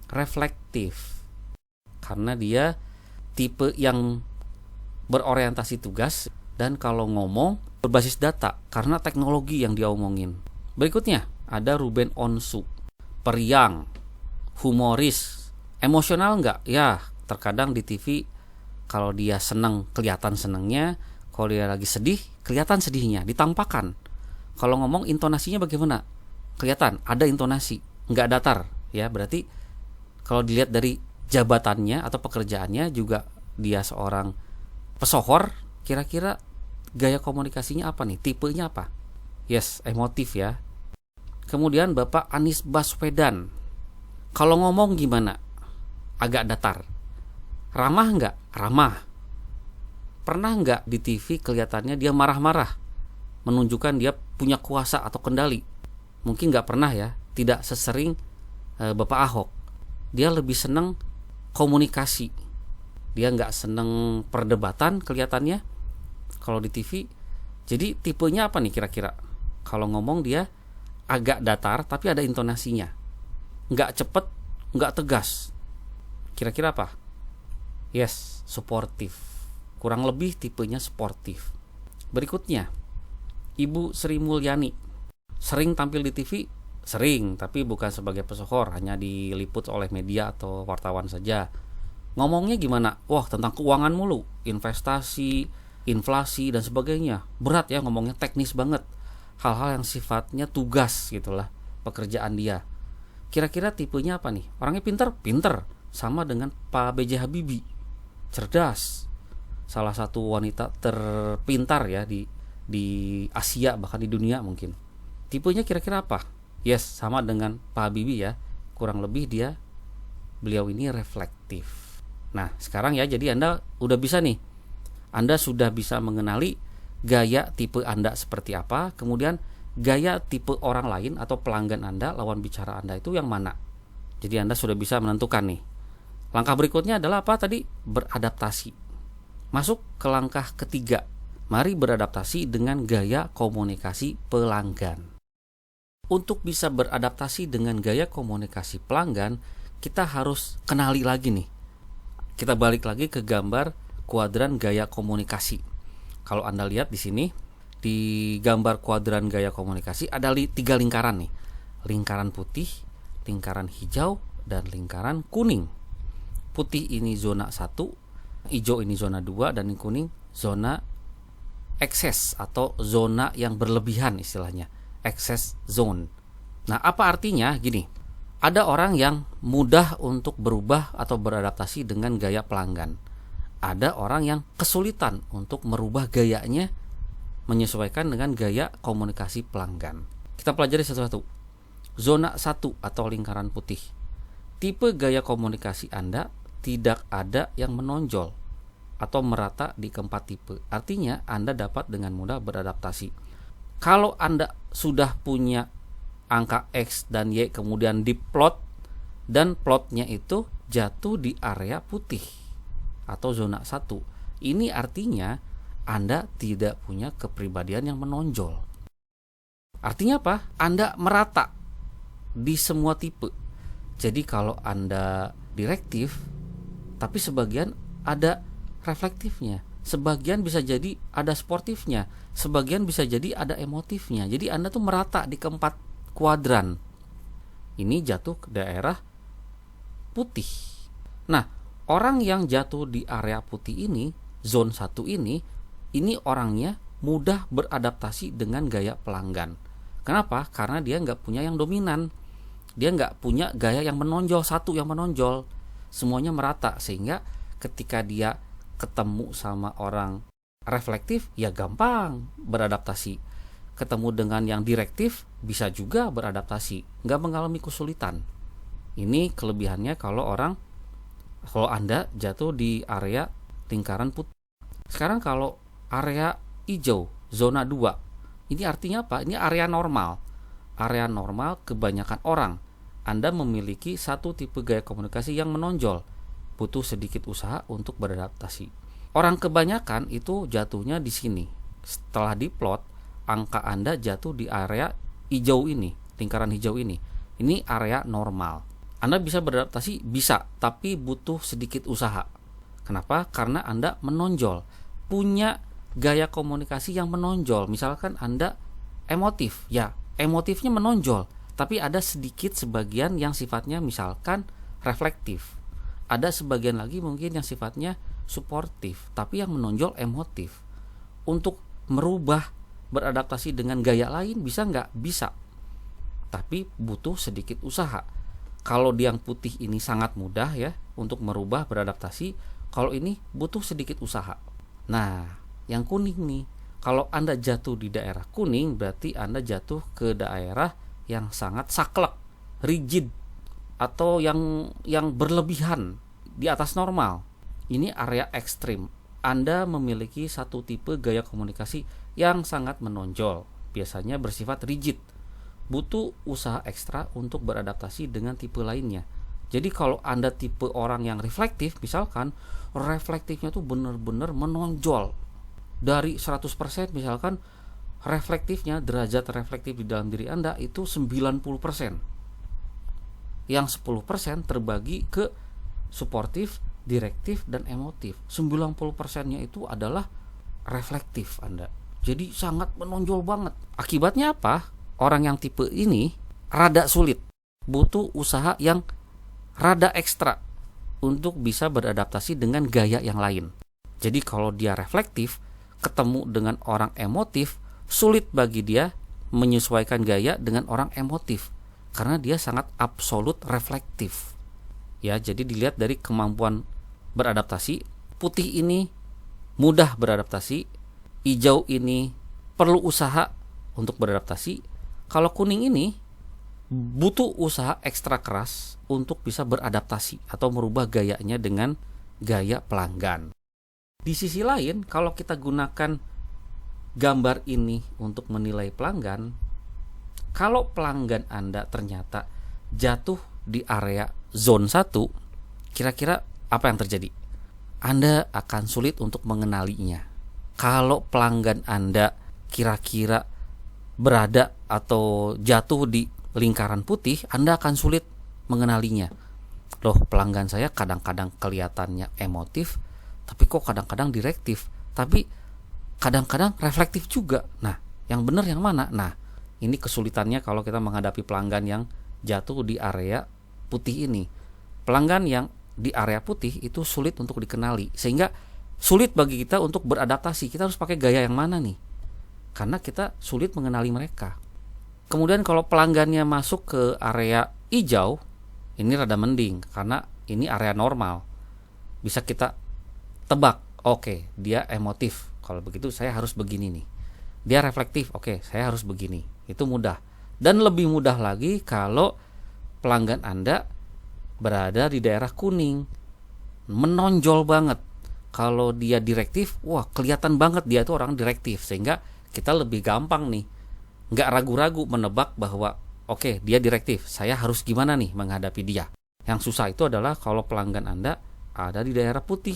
Reflektif. Karena dia tipe yang berorientasi tugas dan kalau ngomong berbasis data karena teknologi yang dia omongin. Berikutnya ada Ruben Onsu. Periang, humoris, emosional enggak? Ya, terkadang di TV kalau dia senang kelihatan senangnya, kalau dia lagi sedih kelihatan sedihnya, ditampakkan. Kalau ngomong intonasinya bagaimana? Kelihatan ada intonasi, enggak datar ya. Berarti kalau dilihat dari jabatannya atau pekerjaannya juga dia seorang pesohor. Kira-kira gaya komunikasinya apa nih? Tipenya apa? Yes, emotif ya. Kemudian Bapak Anies Baswedan. Kalau ngomong gimana? Agak datar. Ramah enggak? Ramah. Pernah enggak di TV kelihatannya dia marah-marah, menunjukkan dia punya kuasa atau kendali? Mungkin enggak pernah ya. Tidak sesering Bapak Ahok. Dia lebih senang komunikasi. Dia enggak senang perdebatan kelihatannya kalau di TV. Jadi tipenya apa nih kira-kira? Kalau ngomong dia agak datar tapi ada intonasinya. Enggak cepet, enggak tegas. Kira-kira apa? Yes, suportif. Kurang lebih tipenya sportif. Berikutnya, Ibu Sri Mulyani. Sering tampil di TV? Sering, tapi bukan sebagai pesohor, hanya diliput oleh media atau wartawan saja. Ngomongnya gimana? Wah, tentang keuangan mulu, investasi, inflasi dan sebagainya. Berat ya, ngomongnya teknis banget. Hal-hal yang sifatnya tugas gitulah, pekerjaan dia. Kira-kira tipenya apa nih? Orangnya pinter? Pinter. Sama dengan Pak B.J. Habibie. Cerdas. Salah satu wanita terpintar ya di Asia, bahkan di dunia mungkin. Tipenya kira-kira apa? Yes, sama dengan Pak Habibie ya. Kurang lebih beliau ini reflektif. Nah, sekarang ya, jadi Anda udah bisa nih. Anda sudah bisa mengenali gaya tipe Anda seperti apa, kemudian gaya tipe orang lain atau pelanggan Anda, lawan bicara Anda itu yang mana. Jadi Anda sudah bisa menentukan nih. Langkah berikutnya adalah apa tadi? Beradaptasi. Masuk ke langkah ketiga. Mari beradaptasi dengan gaya komunikasi pelanggan. Untuk bisa beradaptasi dengan gaya komunikasi pelanggan, kita harus kenali lagi nih. Kita balik lagi ke gambar kuadran gaya komunikasi. Kalau Anda lihat di sini, di gambar kuadran gaya komunikasi ada 3 lingkaran nih. Lingkaran putih, lingkaran hijau, dan lingkaran kuning. Putih ini zona 1, hijau ini zona 2, dan yang kuning zona ekses atau zona yang berlebihan istilahnya, excess zone. Nah, apa artinya? Gini, ada orang yang mudah untuk berubah atau beradaptasi dengan gaya pelanggan. Ada orang yang kesulitan untuk merubah gayanya menyesuaikan dengan gaya komunikasi pelanggan. Kita pelajari satu-satu. Zona 1 atau lingkaran putih. Tipe gaya komunikasi Anda tidak ada yang menonjol atau merata di keempat tipe. Artinya Anda dapat dengan mudah beradaptasi. Kalau Anda sudah punya angka X dan Y kemudian diplot, dan plotnya itu jatuh di area putih atau zona 1, ini artinya Anda tidak punya kepribadian yang menonjol. Artinya apa? Anda merata di semua tipe. Jadi kalau Anda direktif, tapi sebagian ada reflektifnya, sebagian bisa jadi ada sportifnya, sebagian bisa jadi ada emotifnya. Jadi Anda tuh merata di keempat kuadran. Ini jatuh ke daerah putih. Nah, orang yang jatuh di area putih ini, zone 1 ini orangnya mudah beradaptasi dengan gaya pelanggan. Kenapa? Karena dia nggak punya yang dominan. Dia nggak punya gaya yang menonjol, satu yang menonjol. Semuanya merata, sehingga ketika dia ketemu sama orang reflektif, ya gampang beradaptasi. Ketemu dengan yang direktif, bisa juga beradaptasi, nggak mengalami kesulitan. Ini kelebihannya kalau Anda jatuh di area lingkaran putih. Sekarang kalau area hijau, zona 2, ini artinya apa? Ini area normal. Area normal kebanyakan orang. Anda memiliki satu tipe gaya komunikasi yang menonjol, butuh sedikit usaha untuk beradaptasi. Orang kebanyakan itu jatuhnya di sini. Setelah diplot, angka Anda jatuh di area hijau ini, lingkaran hijau ini. Ini area normal. Anda bisa beradaptasi, bisa, tapi butuh sedikit usaha. Kenapa? Karena Anda menonjol, punya gaya komunikasi yang menonjol. Misalkan Anda emotif, ya emotifnya menonjol, tapi ada sedikit sebagian yang sifatnya misalkan reflektif. Ada sebagian lagi mungkin yang sifatnya suportif, tapi yang menonjol emotif. Untuk merubah, beradaptasi dengan gaya lain bisa nggak? Bisa, tapi butuh sedikit usaha. Kalau yang putih ini sangat mudah ya untuk merubah, beradaptasi. Kalau ini butuh sedikit usaha. Nah, yang kuning nih, kalau Anda jatuh di daerah kuning, berarti Anda jatuh ke daerah yang sangat saklek, rigid, atau yang berlebihan di atas normal. Ini area ekstrim. Anda memiliki satu tipe gaya komunikasi yang sangat menonjol, biasanya bersifat rigid. Butuh usaha ekstra untuk beradaptasi dengan tipe lainnya. Jadi kalau Anda tipe orang yang reflektif, misalkan reflektifnya tuh benar-benar menonjol. Dari 100% misalkan reflektifnya, derajat reflektif di dalam diri Anda itu 90%. Yang 10% terbagi ke suportif, direktif, dan emotif. 90%-nya itu adalah reflektif Anda. Jadi sangat menonjol banget. Akibatnya apa? Orang yang tipe ini rada sulit, butuh usaha yang rada ekstra untuk bisa beradaptasi dengan gaya yang lain. Jadi kalau dia reflektif, ketemu dengan orang emotif, sulit bagi dia menyesuaikan gaya dengan orang emotif karena dia sangat absolut reflektif. Ya, jadi dilihat dari kemampuan beradaptasi. Putih ini mudah beradaptasi, hijau ini perlu usaha untuk beradaptasi. Kalau kuning ini butuh usaha ekstra keras untuk bisa beradaptasi atau merubah gayanya dengan gaya pelanggan. Di sisi lain, kalau kita gunakan gambar ini untuk menilai pelanggan, kalau pelanggan Anda ternyata jatuh di area zone 1, kira-kira apa yang terjadi? Anda akan sulit untuk mengenalinya. Kalau pelanggan Anda kira-kira berada atau jatuh di lingkaran putih, Anda akan sulit mengenalinya. Loh, pelanggan saya kadang-kadang kelihatannya emotif, tapi kok kadang-kadang direktif, tapi kadang-kadang reflektif juga. Nah, yang benar yang mana? Nah, ini kesulitannya kalau kita menghadapi pelanggan yang jatuh di area putih ini. Pelanggan yang di area putih itu sulit untuk dikenali, sehingga sulit bagi kita untuk beradaptasi. Kita harus pakai gaya yang mana nih? Karena kita sulit mengenali mereka. Kemudian kalau pelanggannya masuk ke area hijau, ini rada mending karena ini area normal. Bisa kita tebak, oke, dia emotif. Kalau begitu saya harus begini nih. Dia reflektif, oke, saya harus begini. Itu mudah. Dan lebih mudah lagi kalau pelanggan Anda berada di daerah kuning, menonjol banget. Kalau dia direktif, wah kelihatan banget dia itu orang direktif, sehingga kita lebih gampang nih, nggak ragu-ragu menebak bahwa oke, dia direktif, saya harus gimana nih menghadapi dia. Yang susah itu adalah kalau pelanggan Anda ada di daerah putih.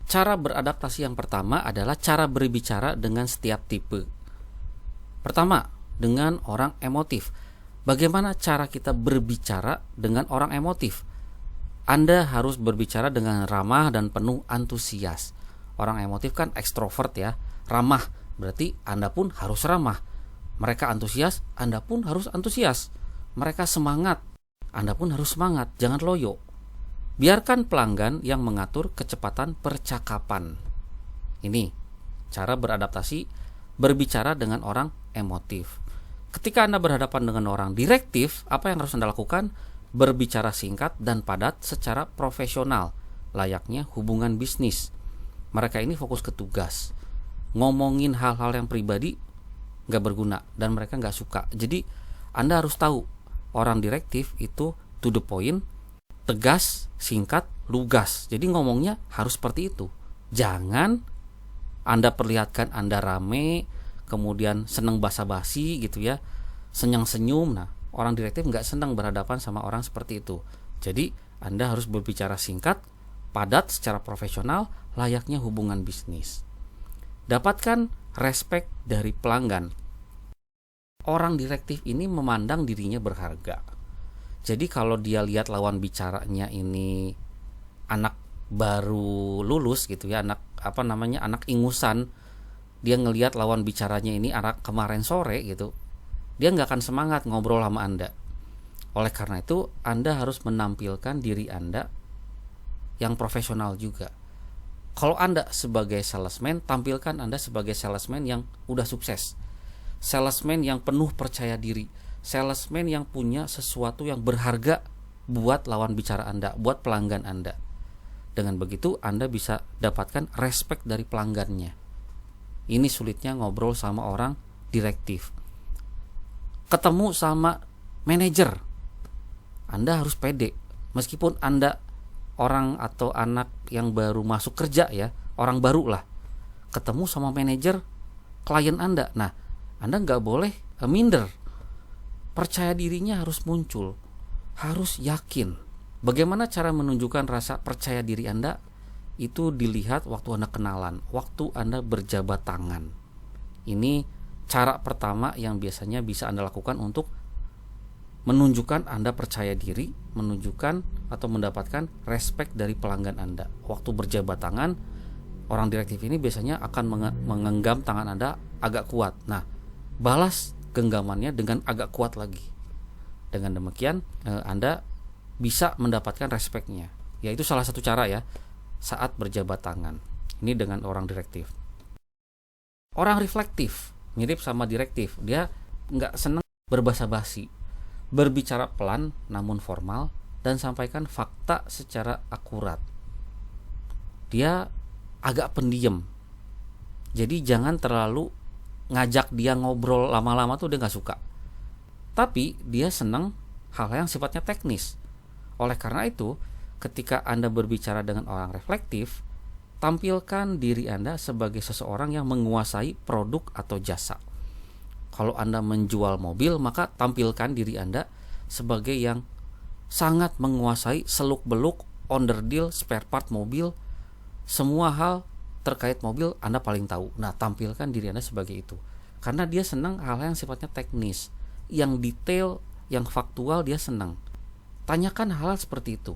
Cara beradaptasi yang pertama adalah cara berbicara dengan setiap tipe. Pertama, dengan orang emotif. Bagaimana cara kita berbicara dengan orang emotif? Anda harus berbicara dengan ramah dan penuh antusias. Orang emotif kan ekstrovert ya, ramah, berarti Anda pun harus ramah. Mereka antusias, Anda pun harus antusias. Mereka semangat, Anda pun harus semangat, jangan loyo. Biarkan pelanggan yang mengatur kecepatan percakapan. Ini cara beradaptasi berbicara dengan orang emotif. Ketika Anda berhadapan dengan orang direktif, apa yang harus Anda lakukan? Berbicara singkat dan padat secara profesional, layaknya hubungan bisnis. Mereka ini fokus ke tugas. Ngomongin hal-hal yang pribadi gak berguna dan mereka gak suka. Jadi Anda harus tahu, orang direktif itu to the point, tegas, singkat, lugas. Jadi ngomongnya harus seperti itu. Jangan Anda perlihatkan Anda rame, kemudian seneng basa-basi gitu ya, senyum-senyum. Nah, orang direktif nggak senang berhadapan sama orang seperti itu. Jadi Anda harus berbicara singkat, padat, secara profesional, layaknya hubungan bisnis. Dapatkan respect dari pelanggan. Orang direktif ini memandang dirinya berharga. Jadi kalau dia lihat lawan bicaranya ini anak baru lulus gitu ya, anak ingusan, dia ngelihat lawan bicaranya ini anak kemarin sore gitu, dia nggak akan semangat ngobrol sama Anda. Oleh karena itu Anda harus menampilkan diri Anda yang profesional juga. Kalau Anda sebagai salesman, tampilkan Anda sebagai salesman yang udah sukses, salesman yang penuh percaya diri, salesman yang punya sesuatu yang berharga buat lawan bicara Anda, buat pelanggan Anda. Dengan begitu Anda bisa dapatkan respect dari pelanggannya. Ini sulitnya ngobrol sama orang direktif. Ketemu sama manajer, Anda harus pede. Meskipun Anda orang atau anak yang baru masuk kerja ya, orang baru lah, ketemu sama manajer klien Anda. Nah, Anda nggak boleh minder. Percaya dirinya harus muncul, harus yakin. Bagaimana cara menunjukkan rasa percaya diri Anda? Itu dilihat waktu Anda kenalan, waktu Anda berjabat tangan. Ini cara pertama yang biasanya bisa Anda lakukan untuk menunjukkan Anda percaya diri, menunjukkan atau mendapatkan respect dari pelanggan Anda. Waktu berjabat tangan, orang direktif ini biasanya akan menggenggam tangan Anda agak kuat. Nah, balas genggamannya dengan agak kuat lagi. Dengan demikian Anda bisa mendapatkan respectnya. Yaitu salah satu cara ya, saat berjabat tangan. Ini dengan orang direktif. Orang reflektif mirip sama direktif, dia nggak senang berbasa basi, berbicara pelan namun formal, dan sampaikan fakta secara akurat. Dia agak pendiam, jadi jangan terlalu ngajak dia ngobrol lama-lama tuh dia nggak suka. Tapi dia senang hal yang sifatnya teknis. Oleh karena itu, ketika Anda berbicara dengan orang reflektif, tampilkan diri Anda sebagai seseorang yang menguasai produk atau jasa. Kalau Anda menjual mobil, maka tampilkan diri Anda sebagai yang sangat menguasai seluk-beluk, onderdil, spare part mobil, semua hal terkait mobil Anda paling tahu. Nah, tampilkan diri Anda sebagai itu. Karena dia senang hal-hal yang sifatnya teknis, yang detail, yang faktual dia senang. Tanyakan hal seperti itu.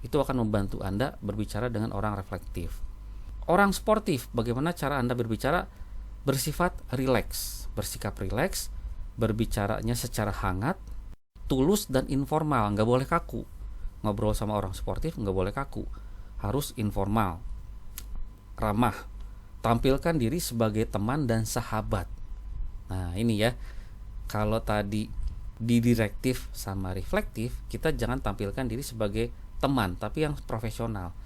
Itu akan membantu Anda berbicara dengan orang reflektif. Orang sportif, bagaimana cara Anda berbicara? Bersifat rileks, bersikap rileks, berbicaranya secara hangat, tulus dan informal, nggak boleh kaku. Ngobrol sama orang sportif nggak boleh kaku, harus informal, ramah, tampilkan diri sebagai teman dan sahabat. Nah ini ya, kalau tadi di direktif sama reflektif, kita jangan tampilkan diri sebagai teman, tapi yang profesional.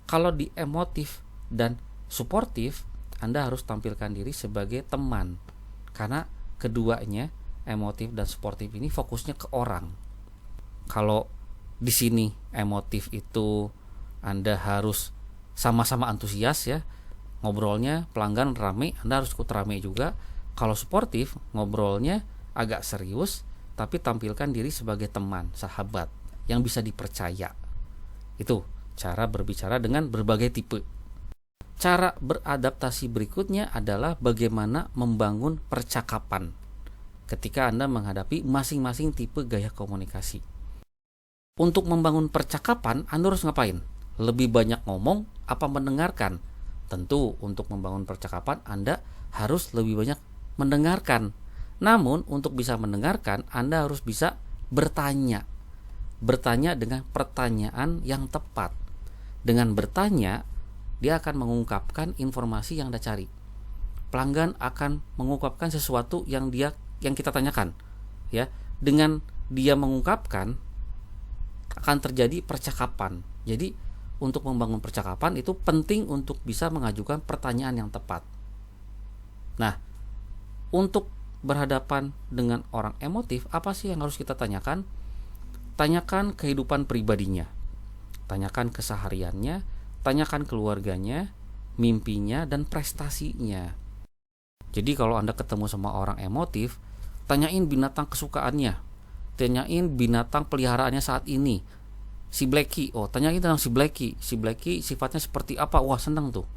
Kalau di emotif dan suportif, Anda harus tampilkan diri sebagai teman, karena keduanya, emotif dan suportif ini fokusnya ke orang. Kalau di sini emotif itu Anda harus sama-sama antusias ya, ngobrolnya pelanggan rame, Anda harus ikut rame juga. Kalau suportif, ngobrolnya agak serius, tapi tampilkan diri sebagai teman, sahabat yang bisa dipercaya. Itu cara berbicara dengan berbagai tipe. Cara beradaptasi berikutnya adalah bagaimana membangun percakapan ketika Anda menghadapi masing-masing tipe gaya komunikasi. Untuk membangun percakapan, Anda harus ngapain? Lebih banyak ngomong apa mendengarkan? Tentu untuk membangun percakapan Anda harus lebih banyak mendengarkan. Namun untuk bisa mendengarkan, Anda harus bisa bertanya. Bertanya dengan pertanyaan yang tepat. Dengan bertanya, dia akan mengungkapkan informasi yang Anda cari. Pelanggan akan mengungkapkan sesuatu yang kita tanyakan. Ya, dengan dia mengungkapkan akan terjadi percakapan. Jadi untuk membangun percakapan itu penting untuk bisa mengajukan pertanyaan yang tepat. Nah, untuk berhadapan dengan orang emotif, apa sih yang harus kita tanyakan? Tanyakan kehidupan pribadinya, tanyakan kesehariannya, tanyakan keluarganya, mimpinya, dan prestasinya. Jadi kalau Anda ketemu sama orang emotif, tanyain binatang kesukaannya, tanyain binatang peliharaannya saat ini. Si Blacky, tanyain tentang si Blacky. Si Blacky sifatnya seperti apa? Wah, senang tuh.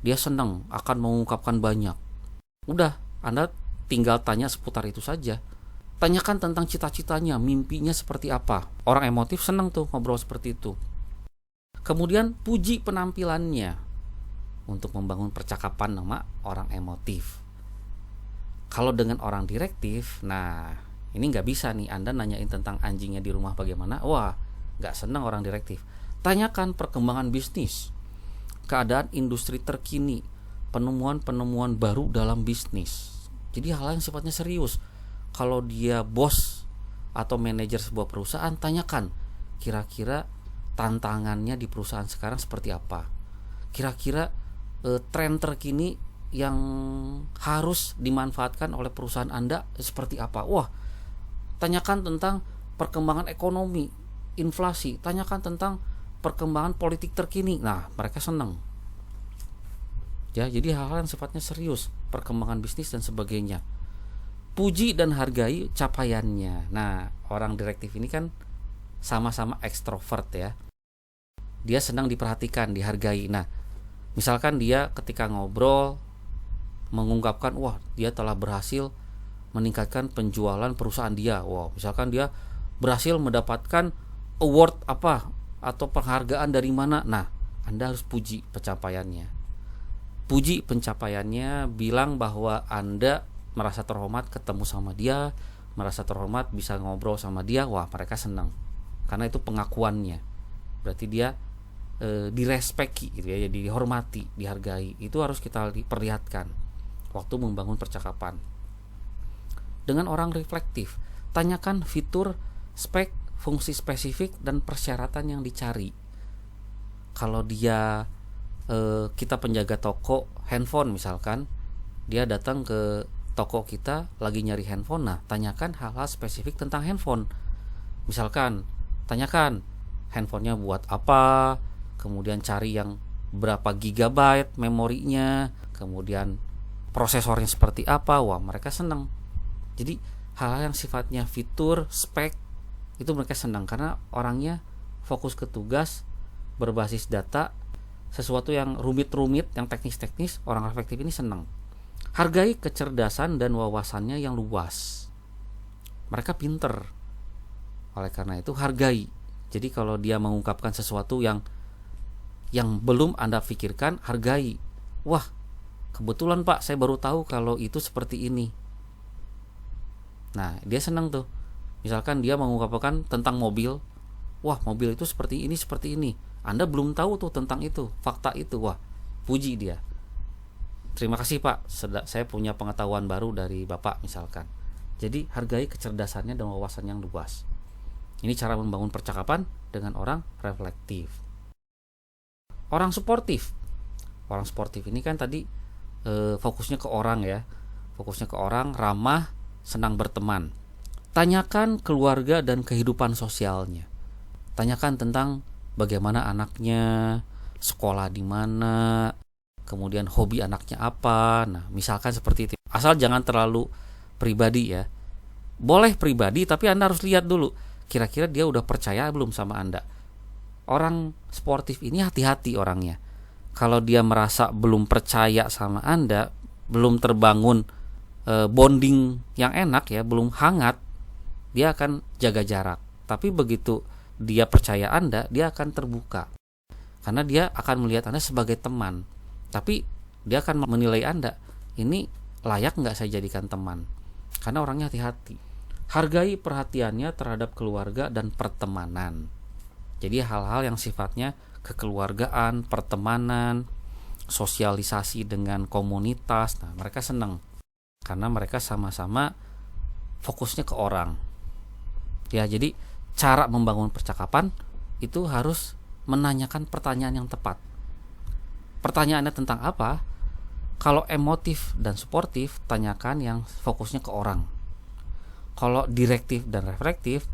Dia senang akan mengungkapkan banyak. Udah, Anda tinggal tanya seputar itu saja. Tanyakan tentang cita-citanya, mimpinya seperti apa. Orang emotif senang tuh ngobrol seperti itu. Kemudian puji penampilannya untuk membangun percakapan sama orang emotif. Kalau dengan orang direktif, nah ini nggak bisa nih Anda nanyain tentang anjingnya di rumah bagaimana. Wah, nggak senang orang direktif. Tanyakan perkembangan bisnis, keadaan industri terkini, penemuan-penemuan baru dalam bisnis. Jadi hal yang sifatnya serius. Kalau dia bos atau manajer sebuah perusahaan, tanyakan kira-kira tantangannya di perusahaan sekarang seperti apa. Kira-kira tren terkini yang harus dimanfaatkan oleh perusahaan Anda seperti apa. Wah, tanyakan tentang perkembangan ekonomi, inflasi, tanyakan tentang perkembangan politik terkini. Nah, mereka senang. Ya, jadi hal-hal yang sifatnya serius, perkembangan bisnis dan sebagainya. Puji dan hargai capaiannya. Nah, orang direktif ini kan sama-sama ekstrovert ya. Dia senang diperhatikan, dihargai. Nah, misalkan dia ketika ngobrol mengungkapkan, wah, dia telah berhasil meningkatkan penjualan perusahaan dia. Wah, misalkan dia berhasil mendapatkan award apa atau penghargaan dari mana. Nah, Anda harus puji pencapaiannya. Puji pencapaiannya, bilang bahwa Anda merasa terhormat ketemu sama dia, merasa terhormat bisa ngobrol sama dia. Wah, mereka senang karena itu pengakuannya. Berarti dia direspeki gitu ya, dihormati, dihargai. Itu harus kita perlihatkan. waktu membangun percakapan. Dengan orang reflektif, tanyakan fitur, spek, fungsi spesifik, dan persyaratan yang dicari. Kalau dia kita penjaga toko handphone misalkan, dia datang ke toko kita lagi nyari handphone, nah tanyakan hal-hal spesifik tentang handphone. Misalkan tanyakan handphonenya buat apa, kemudian cari yang berapa gigabyte memorinya, kemudian prosesornya seperti apa. Wah, mereka senang. Jadi hal-hal yang sifatnya fitur, spek, itu mereka senang karena orangnya fokus ke tugas, berbasis data. Sesuatu yang rumit-rumit, yang teknis-teknis, orang reflektif ini senang. Hargai kecerdasan dan wawasannya yang luas. Mereka pinter. Oleh karena itu hargai. Jadi kalau dia mengungkapkan sesuatu yang belum Anda pikirkan, hargai. Wah, kebetulan Pak, saya baru tahu kalau itu seperti ini. Nah, dia senang tuh. Misalkan dia mengungkapkan tentang mobil. Wah, mobil itu seperti ini, seperti ini. Anda belum tahu tuh tentang itu, fakta itu. Wah, puji dia. Terima kasih Pak, saya punya pengetahuan baru dari Bapak misalkan. Jadi hargai kecerdasannya dan wawasan yang luas. Ini cara membangun percakapan dengan orang reflektif. Orang sportif. Orang sportif ini kan tadi fokusnya ke orang ya. Fokusnya ke orang, ramah, senang berteman. Tanyakan keluarga dan kehidupan sosialnya. Tanyakan tentang bagaimana anaknya, sekolah di mana, kemudian hobi anaknya apa. Nah, misalkan seperti itu. Asal jangan terlalu pribadi ya. Boleh pribadi, tapi Anda harus lihat dulu kira-kira dia udah percaya belum sama Anda. Orang sportif ini hati-hati orangnya. Kalau dia merasa belum percaya sama Anda, belum terbangun bonding yang enak ya, belum hangat, dia akan jaga jarak. Tapi begitu dia percaya Anda, dia akan terbuka. Karena dia akan melihat Anda sebagai teman. Tapi dia akan menilai Anda, ini layak nggak saya jadikan teman. Karena orangnya hati-hati. Hargai perhatiannya terhadap keluarga dan pertemanan. Jadi hal-hal yang sifatnya kekeluargaan, pertemanan, sosialisasi dengan komunitas. Nah, mereka senang. Karena mereka sama-sama fokusnya ke orang. Ya, jadi cara membangun percakapan itu harus menanyakan pertanyaan yang tepat. Pertanyaannya tentang apa? Kalau emotif dan suportif, tanyakan yang fokusnya ke orang. Kalau direktif dan reflektif,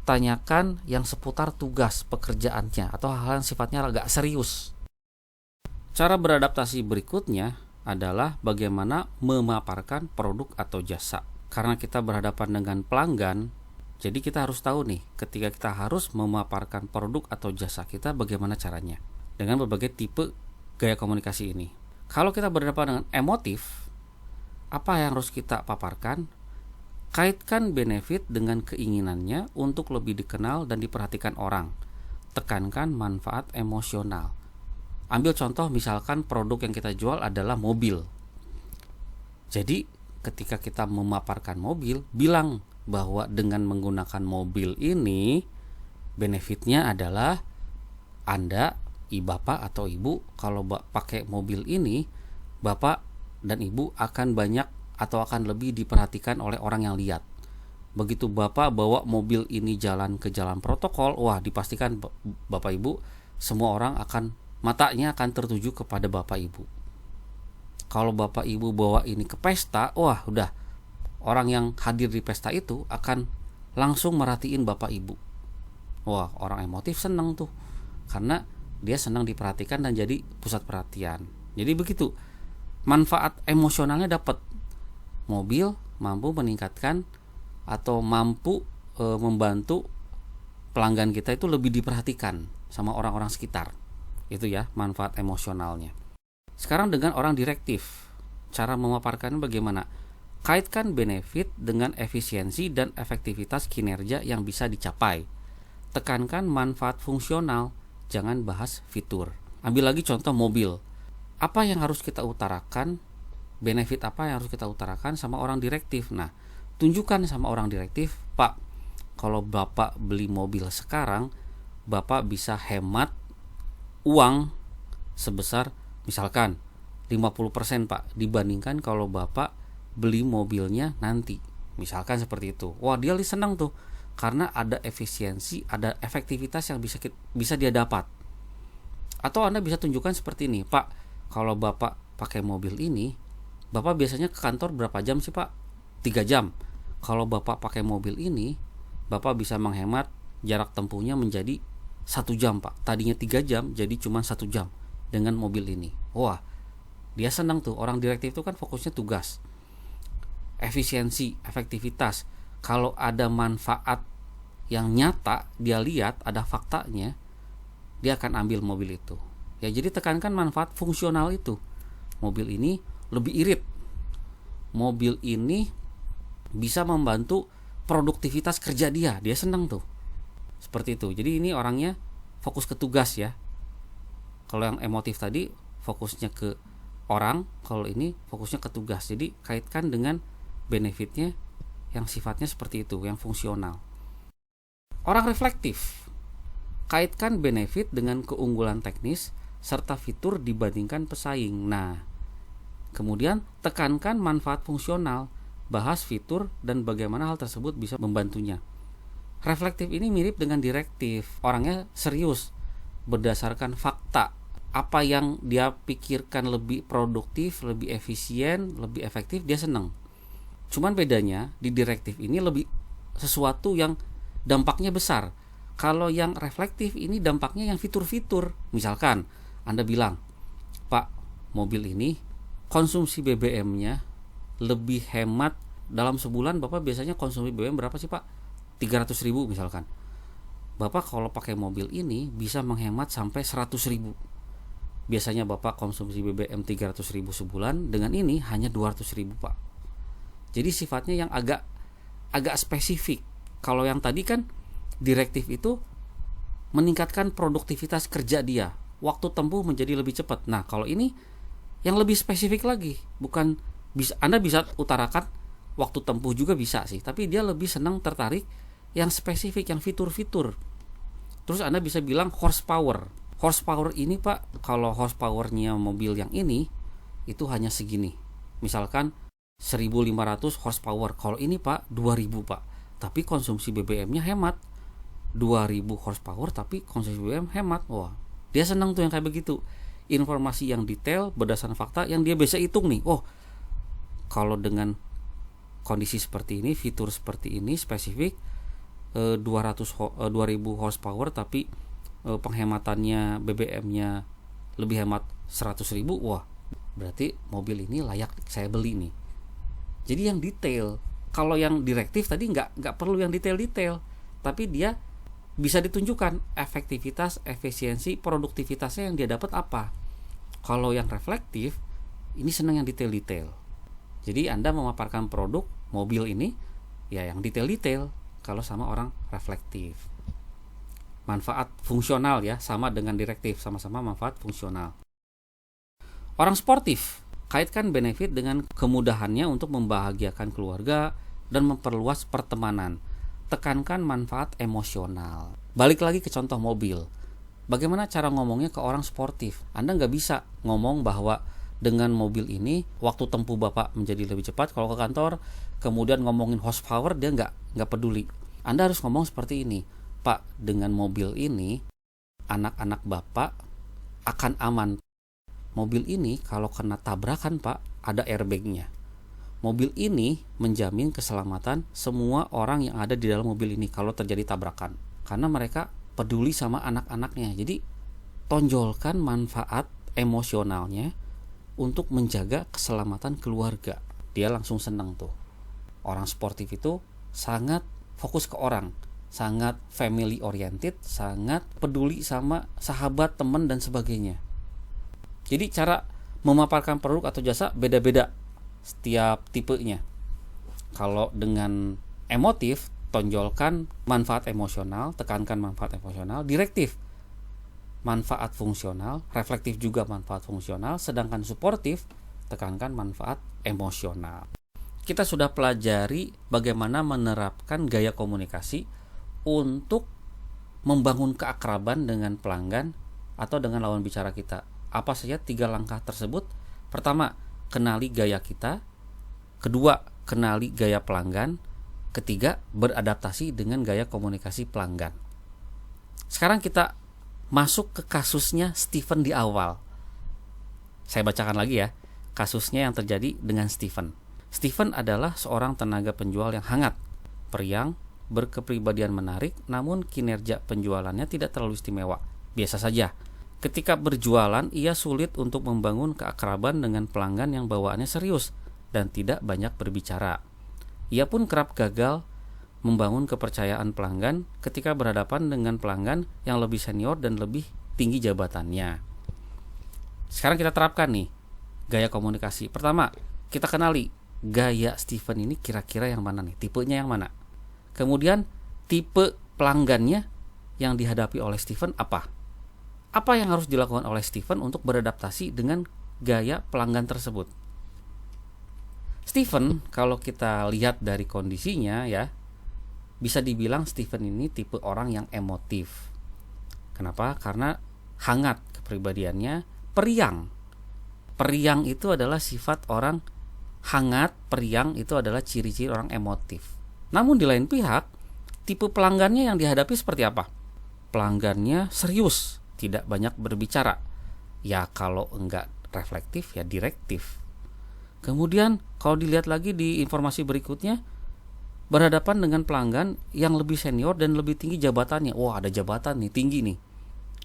tanyakan yang seputar tugas pekerjaannya atau hal-hal yang sifatnya agak serius. Cara beradaptasi berikutnya adalah bagaimana memaparkan produk atau jasa. Karena kita berhadapan dengan pelanggan, jadi kita harus tahu nih, ketika kita harus memaparkan produk atau jasa kita, bagaimana caranya. Dengan berbagai tipe gaya komunikasi ini. Kalau kita berhadapan dengan emotif, apa yang harus kita paparkan? Kaitkan benefit dengan keinginannya untuk lebih dikenal dan diperhatikan orang. Tekankan manfaat emosional. Ambil contoh misalkan produk yang kita jual adalah mobil. Jadi ketika kita memaparkan mobil, bilang bahwa dengan menggunakan mobil ini benefitnya adalah Anda, bapak atau ibu, kalau pakai mobil ini, bapak dan ibu akan banyak atau akan lebih diperhatikan oleh orang yang lihat. Begitu bapak bawa mobil ini jalan ke jalan protokol, wah dipastikan bapak ibu, semua orang matanya akan tertuju kepada bapak ibu. Kalau bapak ibu bawa ini ke pesta, wah udah, orang yang hadir di pesta itu akan langsung merhatiin bapak ibu. Wah, orang emotif senang tuh, karena dia senang diperhatikan dan jadi pusat perhatian. Jadi begitu, manfaat emosionalnya dapat. Mobil mampu meningkatkan atau mampu membantu pelanggan kita itu lebih diperhatikan sama orang-orang sekitar. Itu ya manfaat emosionalnya. Sekarang dengan orang direktif, cara memaparkannya bagaimana? Kaitkan benefit dengan efisiensi dan efektivitas kinerja yang bisa dicapai. Tekankan manfaat fungsional, jangan bahas fitur. Ambil lagi contoh mobil. Apa yang harus kita utarakan? Benefit apa yang harus kita utarakan sama orang direktif? Nah, tunjukkan sama orang direktif, Pak, kalau Bapak beli mobil sekarang, Bapak bisa hemat uang sebesar misalkan 50% Pak dibandingkan kalau Bapak beli mobilnya nanti. Misalkan seperti itu. Wah, dia senang tuh karena ada efisiensi, ada efektivitas yang bisa dia dapat. Atau Anda bisa tunjukkan seperti ini, Pak, kalau Bapak pakai mobil ini, Bapak biasanya ke kantor berapa jam sih Pak? 3 jam. Kalau Bapak pakai mobil ini, Bapak bisa menghemat jarak tempuhnya menjadi 1 jam Pak. Tadinya 3 jam jadi cuma 1 jam dengan mobil ini. Wah, dia senang tuh. Orang direktif itu kan fokusnya tugas, efisiensi, efektivitas. Kalau ada manfaat yang nyata, dia lihat ada faktanya, dia akan ambil mobil itu. Ya, jadi tekankan manfaat fungsional itu. Mobil ini lebih irit. Mobil ini bisa membantu produktivitas kerja dia. Dia senang tuh. Seperti itu. Jadi ini orangnya fokus ke tugas ya. Kalau yang emotif tadi fokusnya ke orang, kalau ini fokusnya ke tugas. Jadi kaitkan dengan benefitnya yang sifatnya seperti itu, yang fungsional. Orang reflektif, kaitkan benefit dengan keunggulan teknis serta fitur dibandingkan pesaing. Nah, kemudian tekankan manfaat fungsional, bahas fitur dan bagaimana hal tersebut bisa membantunya. Reflektif ini mirip dengan direktif. Orangnya serius, berdasarkan fakta. Apa yang dia pikirkan lebih produktif, lebih efisien, lebih efektif, dia senang. Cuman bedanya di direktif ini lebih sesuatu yang dampaknya besar. Kalau yang reflektif ini dampaknya yang fitur-fitur. Misalkan Anda bilang, Pak, mobil ini konsumsi BBM-nya lebih hemat. Dalam sebulan Bapak biasanya konsumsi BBM berapa sih Pak? 300.000 misalkan. Bapak kalau pakai mobil ini bisa menghemat sampai 100.000. Biasanya Bapak konsumsi BBM 300.000 sebulan, dengan ini hanya 200.000 Pak. Jadi sifatnya yang agak spesifik. Kalau yang tadi kan direktif itu meningkatkan produktivitas kerja dia, waktu tempuh menjadi lebih cepat. Nah, kalau ini yang lebih spesifik lagi, bukan bisa, Anda bisa utarakan waktu tempuh juga bisa sih, tapi dia lebih senang tertarik yang spesifik, yang fitur-fitur. Terus Anda bisa bilang horsepower. Horsepower ini Pak, kalau horsepowernya mobil yang ini itu hanya segini. Misalkan 1.500 horsepower. Kalau ini Pak 2.000 Pak. Tapi konsumsi BBM-nya hemat. 2.000 horsepower tapi konsumsi BBM hemat. Wah, dia senang tuh yang kayak begitu. Informasi yang detail berdasarkan fakta yang dia bisa hitung nih. Oh, kalau dengan kondisi seperti ini, fitur seperti ini spesifik, 2.000 horsepower tapi penghematannya BBM-nya lebih hemat 100.000. Wah, berarti mobil ini layak saya beli nih. Jadi yang detail. Kalau yang direktif tadi nggak perlu yang detail-detail, tapi dia bisa ditunjukkan efektivitas, efisiensi, produktivitasnya yang dia dapat apa. Kalau yang reflektif ini senang yang detail-detail. Jadi Anda memaparkan produk mobil ini ya yang detail-detail. Kalau sama orang reflektif, manfaat fungsional ya, sama dengan direktif, sama-sama manfaat fungsional. Orang sportif, kaitkan benefit dengan kemudahannya untuk membahagiakan keluarga dan memperluas pertemanan. Tekankan manfaat emosional. Balik lagi ke contoh mobil. Bagaimana cara ngomongnya ke orang sportif? Anda nggak bisa ngomong bahwa dengan mobil ini waktu tempuh Bapak menjadi lebih cepat kalau ke kantor, kemudian ngomongin horsepower dia nggak peduli. Anda harus ngomong seperti ini, Pak, dengan mobil ini anak-anak Bapak akan aman. Mobil ini kalau kena tabrakan Pak, ada airbagnya. Mobil ini menjamin keselamatan semua orang yang ada di dalam mobil ini kalau terjadi tabrakan. Karena mereka peduli sama anak-anaknya. Jadi tonjolkan manfaat emosionalnya untuk menjaga keselamatan keluarga. Dia langsung senang tuh. Orang sportif itu sangat fokus ke orang, sangat family oriented, sangat peduli sama sahabat, teman dan sebagainya. Jadi cara memaparkan produk atau jasa beda-beda setiap tipenya. Kalau dengan emotif, tonjolkan manfaat emosional, tekankan manfaat emosional. Direktif, manfaat fungsional. Reflektif juga manfaat fungsional. Sedangkan suportif, tekankan manfaat emosional. Kita sudah pelajari bagaimana menerapkan gaya komunikasi untuk membangun keakraban dengan pelanggan atau dengan lawan bicara kita. Apa saja 3 langkah tersebut? Pertama, kenali gaya kita. Kedua, kenali gaya pelanggan. Ketiga, beradaptasi dengan gaya komunikasi pelanggan. Sekarang kita masuk ke kasusnya Steven di awal. Saya bacakan lagi ya, kasusnya yang terjadi dengan Steven. Steven adalah seorang tenaga penjual yang hangat, periang, berkepribadian menarik, namun kinerja penjualannya tidak terlalu istimewa. Biasa saja. Ketika berjualan, ia sulit untuk membangun keakraban dengan pelanggan yang bawaannya serius dan tidak banyak berbicara. Ia pun kerap gagal membangun kepercayaan pelanggan ketika berhadapan dengan pelanggan yang lebih senior dan lebih tinggi jabatannya. Sekarang kita terapkan nih gaya komunikasi. Pertama, kita kenali gaya Steven ini kira-kira yang mana nih, tipenya yang mana. Kemudian tipe pelanggannya yang dihadapi oleh Steven apa? Apa yang harus dilakukan oleh Steven untuk beradaptasi dengan gaya pelanggan tersebut? Steven, kalau kita lihat dari kondisinya ya, bisa dibilang Steven ini tipe orang yang emotif. Kenapa? Karena hangat kepribadiannya, periang. Periang itu adalah sifat orang hangat, periang itu adalah ciri-ciri orang emotif. Namun di lain pihak, tipe pelanggannya yang dihadapi seperti apa? Pelanggannya serius, tidak banyak berbicara. Ya kalau enggak reflektif ya direktif. Kemudian kalau dilihat lagi di informasi berikutnya, berhadapan dengan pelanggan yang lebih senior dan lebih tinggi jabatannya. Wah, ada jabatan nih, tinggi nih.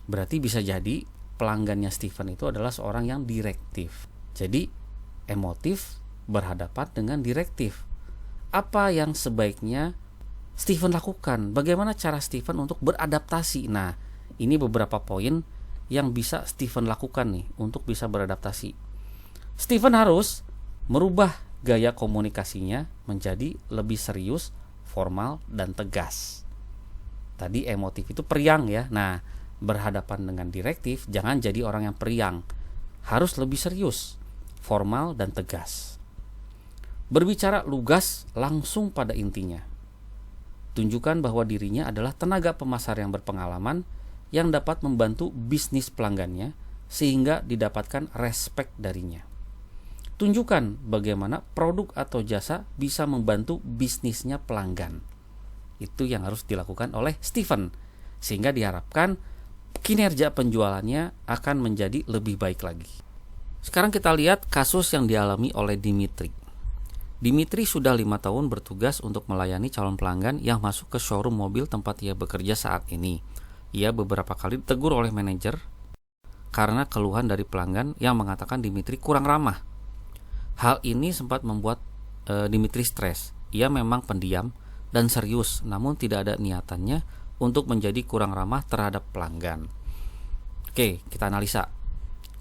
Berarti bisa jadi pelanggannya Steven itu adalah seorang yang direktif. Jadi emotif berhadapan dengan direktif. Apa yang sebaiknya Steven lakukan? Bagaimana cara Steven untuk beradaptasi? Nah, ini beberapa poin yang bisa Steven lakukan nih untuk bisa beradaptasi. Steven harus merubah gaya komunikasinya menjadi lebih serius, formal, dan tegas. Tadi emotif itu periang ya. Nah, berhadapan dengan direktif jangan jadi orang yang periang. Harus lebih serius, formal, dan tegas. Berbicara lugas langsung pada intinya. Tunjukkan bahwa dirinya adalah tenaga pemasar yang berpengalaman yang dapat membantu bisnis pelanggannya sehingga didapatkan respek darinya. Tunjukkan bagaimana produk atau jasa bisa membantu bisnisnya pelanggan. Itu yang harus dilakukan oleh Steven, sehingga diharapkan kinerja penjualannya akan menjadi lebih baik lagi. Sekarang kita lihat kasus yang dialami oleh Dimitri. Dimitri sudah 5 tahun bertugas untuk melayani calon pelanggan yang masuk ke showroom mobil tempat ia bekerja saat ini. Ia beberapa kali ditegur oleh manajer karena keluhan dari pelanggan yang mengatakan Dimitri kurang ramah. Hal ini sempat membuat Dimitri stres. Ia memang pendiam dan serius, namun tidak ada niatannya untuk menjadi kurang ramah terhadap pelanggan. Oke, kita analisa.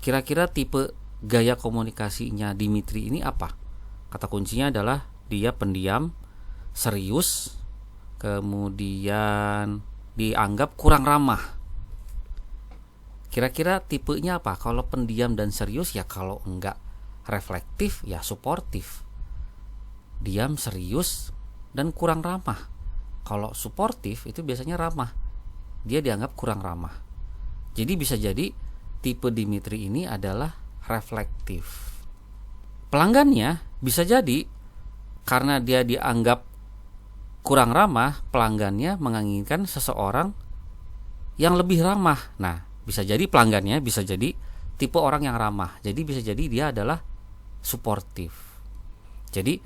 Kira-kira tipe gaya komunikasinya Dimitri ini apa? Kata kuncinya adalah dia pendiam, serius, kemudian dianggap kurang ramah. Kira-kira tipenya apa? Kalau pendiam dan serius ya kalau enggak reflektif ya suportif. Diam, serius, dan kurang ramah. Kalau suportif itu biasanya ramah. Dia dianggap kurang ramah. Jadi bisa jadi tipe Dimitri ini adalah reflektif. Pelanggannya bisa jadi karena dia dianggap kurang ramah, pelanggannya menginginkan seseorang yang lebih ramah. Nah, bisa jadi pelanggannya bisa jadi tipe orang yang ramah. Jadi bisa jadi dia adalah suportif. Jadi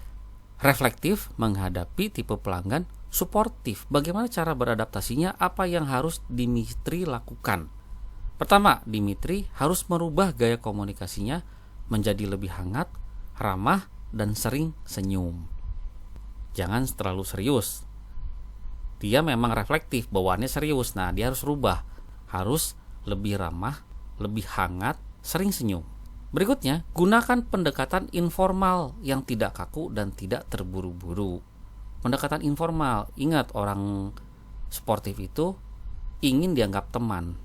reflektif menghadapi tipe pelanggan suportif. Bagaimana cara beradaptasinya? Apa yang harus Dimitri lakukan? Pertama, Dimitri harus merubah gaya komunikasinya menjadi lebih hangat, ramah, dan sering senyum. Jangan terlalu serius. Dia memang reflektif, bawaannya serius. Nah, dia harus rubah. Harus lebih ramah, lebih hangat, sering senyum. Berikutnya, gunakan pendekatan informal yang tidak kaku dan tidak terburu-buru. Pendekatan informal, ingat orang sportif itu ingin dianggap teman,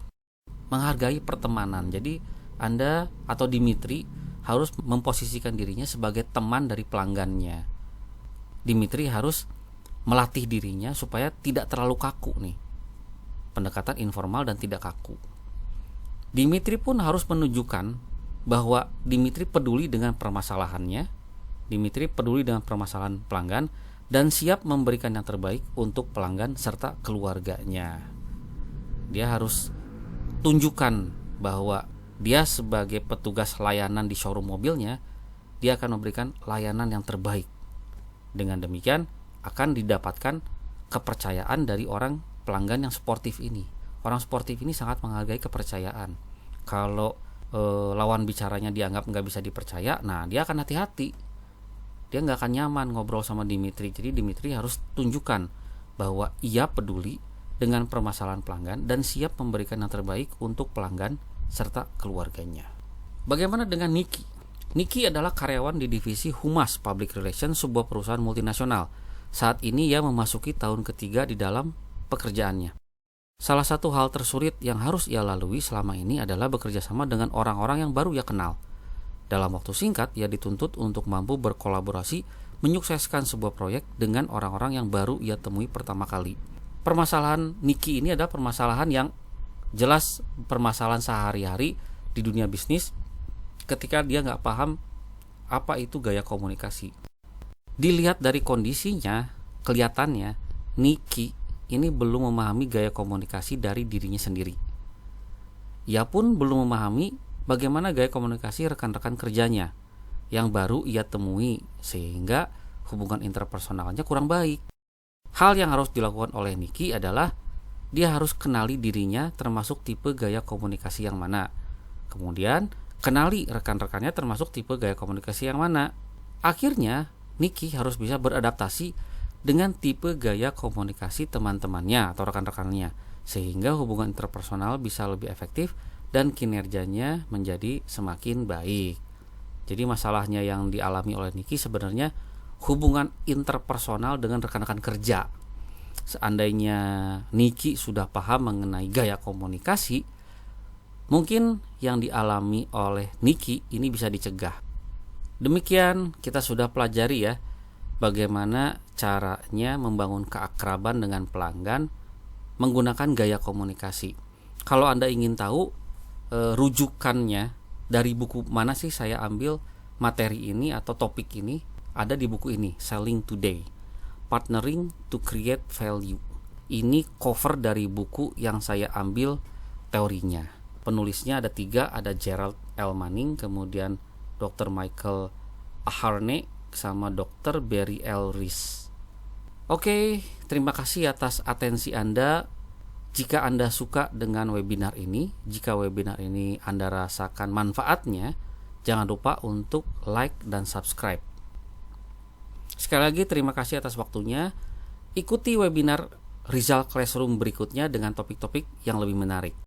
menghargai pertemanan. Jadi Anda atau Dimitri harus memposisikan dirinya sebagai teman dari pelanggannya. Dimitri harus melatih dirinya supaya tidak terlalu kaku nih. Pendekatan informal dan tidak kaku. Dimitri pun harus menunjukkan bahwa Dimitri peduli dengan permasalahannya, Dimitri peduli dengan permasalahan pelanggan dan siap memberikan yang terbaik untuk pelanggan serta keluarganya. Dia harus tunjukkan bahwa dia sebagai petugas layanan di showroom mobilnya, dia akan memberikan layanan yang terbaik. Dengan demikian akan didapatkan kepercayaan dari orang pelanggan yang sportif ini. Orang sportif ini sangat menghargai kepercayaan. Kalau lawan bicaranya dianggap nggak bisa dipercaya, nah dia akan hati-hati. Dia nggak akan nyaman ngobrol sama Dimitri. Jadi Dimitri harus tunjukkan bahwa ia peduli dengan permasalahan pelanggan dan siap memberikan yang terbaik untuk pelanggan serta keluarganya. Bagaimana dengan Niki? Niki adalah karyawan di divisi Humas Public Relations sebuah perusahaan multinasional. Saat ini ia memasuki tahun ketiga di dalam pekerjaannya. Salah satu hal tersulit yang harus ia lalui selama ini adalah bekerja sama dengan orang-orang yang baru ia kenal. Dalam waktu singkat, ia dituntut untuk mampu berkolaborasi menyukseskan sebuah proyek dengan orang-orang yang baru ia temui pertama kali. Permasalahan Niki ini adalah permasalahan yang jelas permasalahan sehari-hari di dunia bisnis ketika dia nggak paham apa itu gaya komunikasi. Dilihat dari kondisinya, kelihatannya Niki ini belum memahami gaya komunikasi dari dirinya sendiri. Ia pun belum memahami bagaimana gaya komunikasi rekan-rekan kerjanya yang baru ia temui, sehingga hubungan interpersonalnya kurang baik. Hal yang harus dilakukan oleh Niki adalah dia harus kenali dirinya termasuk tipe gaya komunikasi yang mana. Kemudian kenali rekan-rekannya termasuk tipe gaya komunikasi yang mana. Akhirnya Niki harus bisa beradaptasi dengan tipe gaya komunikasi teman-temannya atau rekan-rekannya, sehingga hubungan interpersonal bisa lebih efektif dan kinerjanya menjadi semakin baik. Jadi masalahnya yang dialami oleh Niki sebenarnya hubungan interpersonal dengan rekan-rekan kerja. Seandainya Niki sudah paham mengenai gaya komunikasi, mungkin yang dialami oleh Niki ini bisa dicegah. Demikian kita sudah pelajari ya bagaimana caranya membangun keakraban dengan pelanggan menggunakan gaya komunikasi. Kalau Anda ingin tahu rujukannya dari buku mana sih saya ambil materi ini atau topik ini, ada di buku ini, Selling Today, Partnering to Create Value. Ini cover dari buku yang saya ambil teorinya. Penulisnya ada 3, ada Gerald L. Manning, kemudian Dr. Michael Aharne, sama Dr. Barry L. Rees. Oke, terima kasih atas atensi Anda. Jika Anda suka dengan webinar ini, jika webinar ini Anda rasakan manfaatnya, jangan lupa untuk like dan subscribe. Sekali lagi terima kasih atas waktunya. Ikuti webinar Rizal Classroom berikutnya dengan topik-topik yang lebih menarik.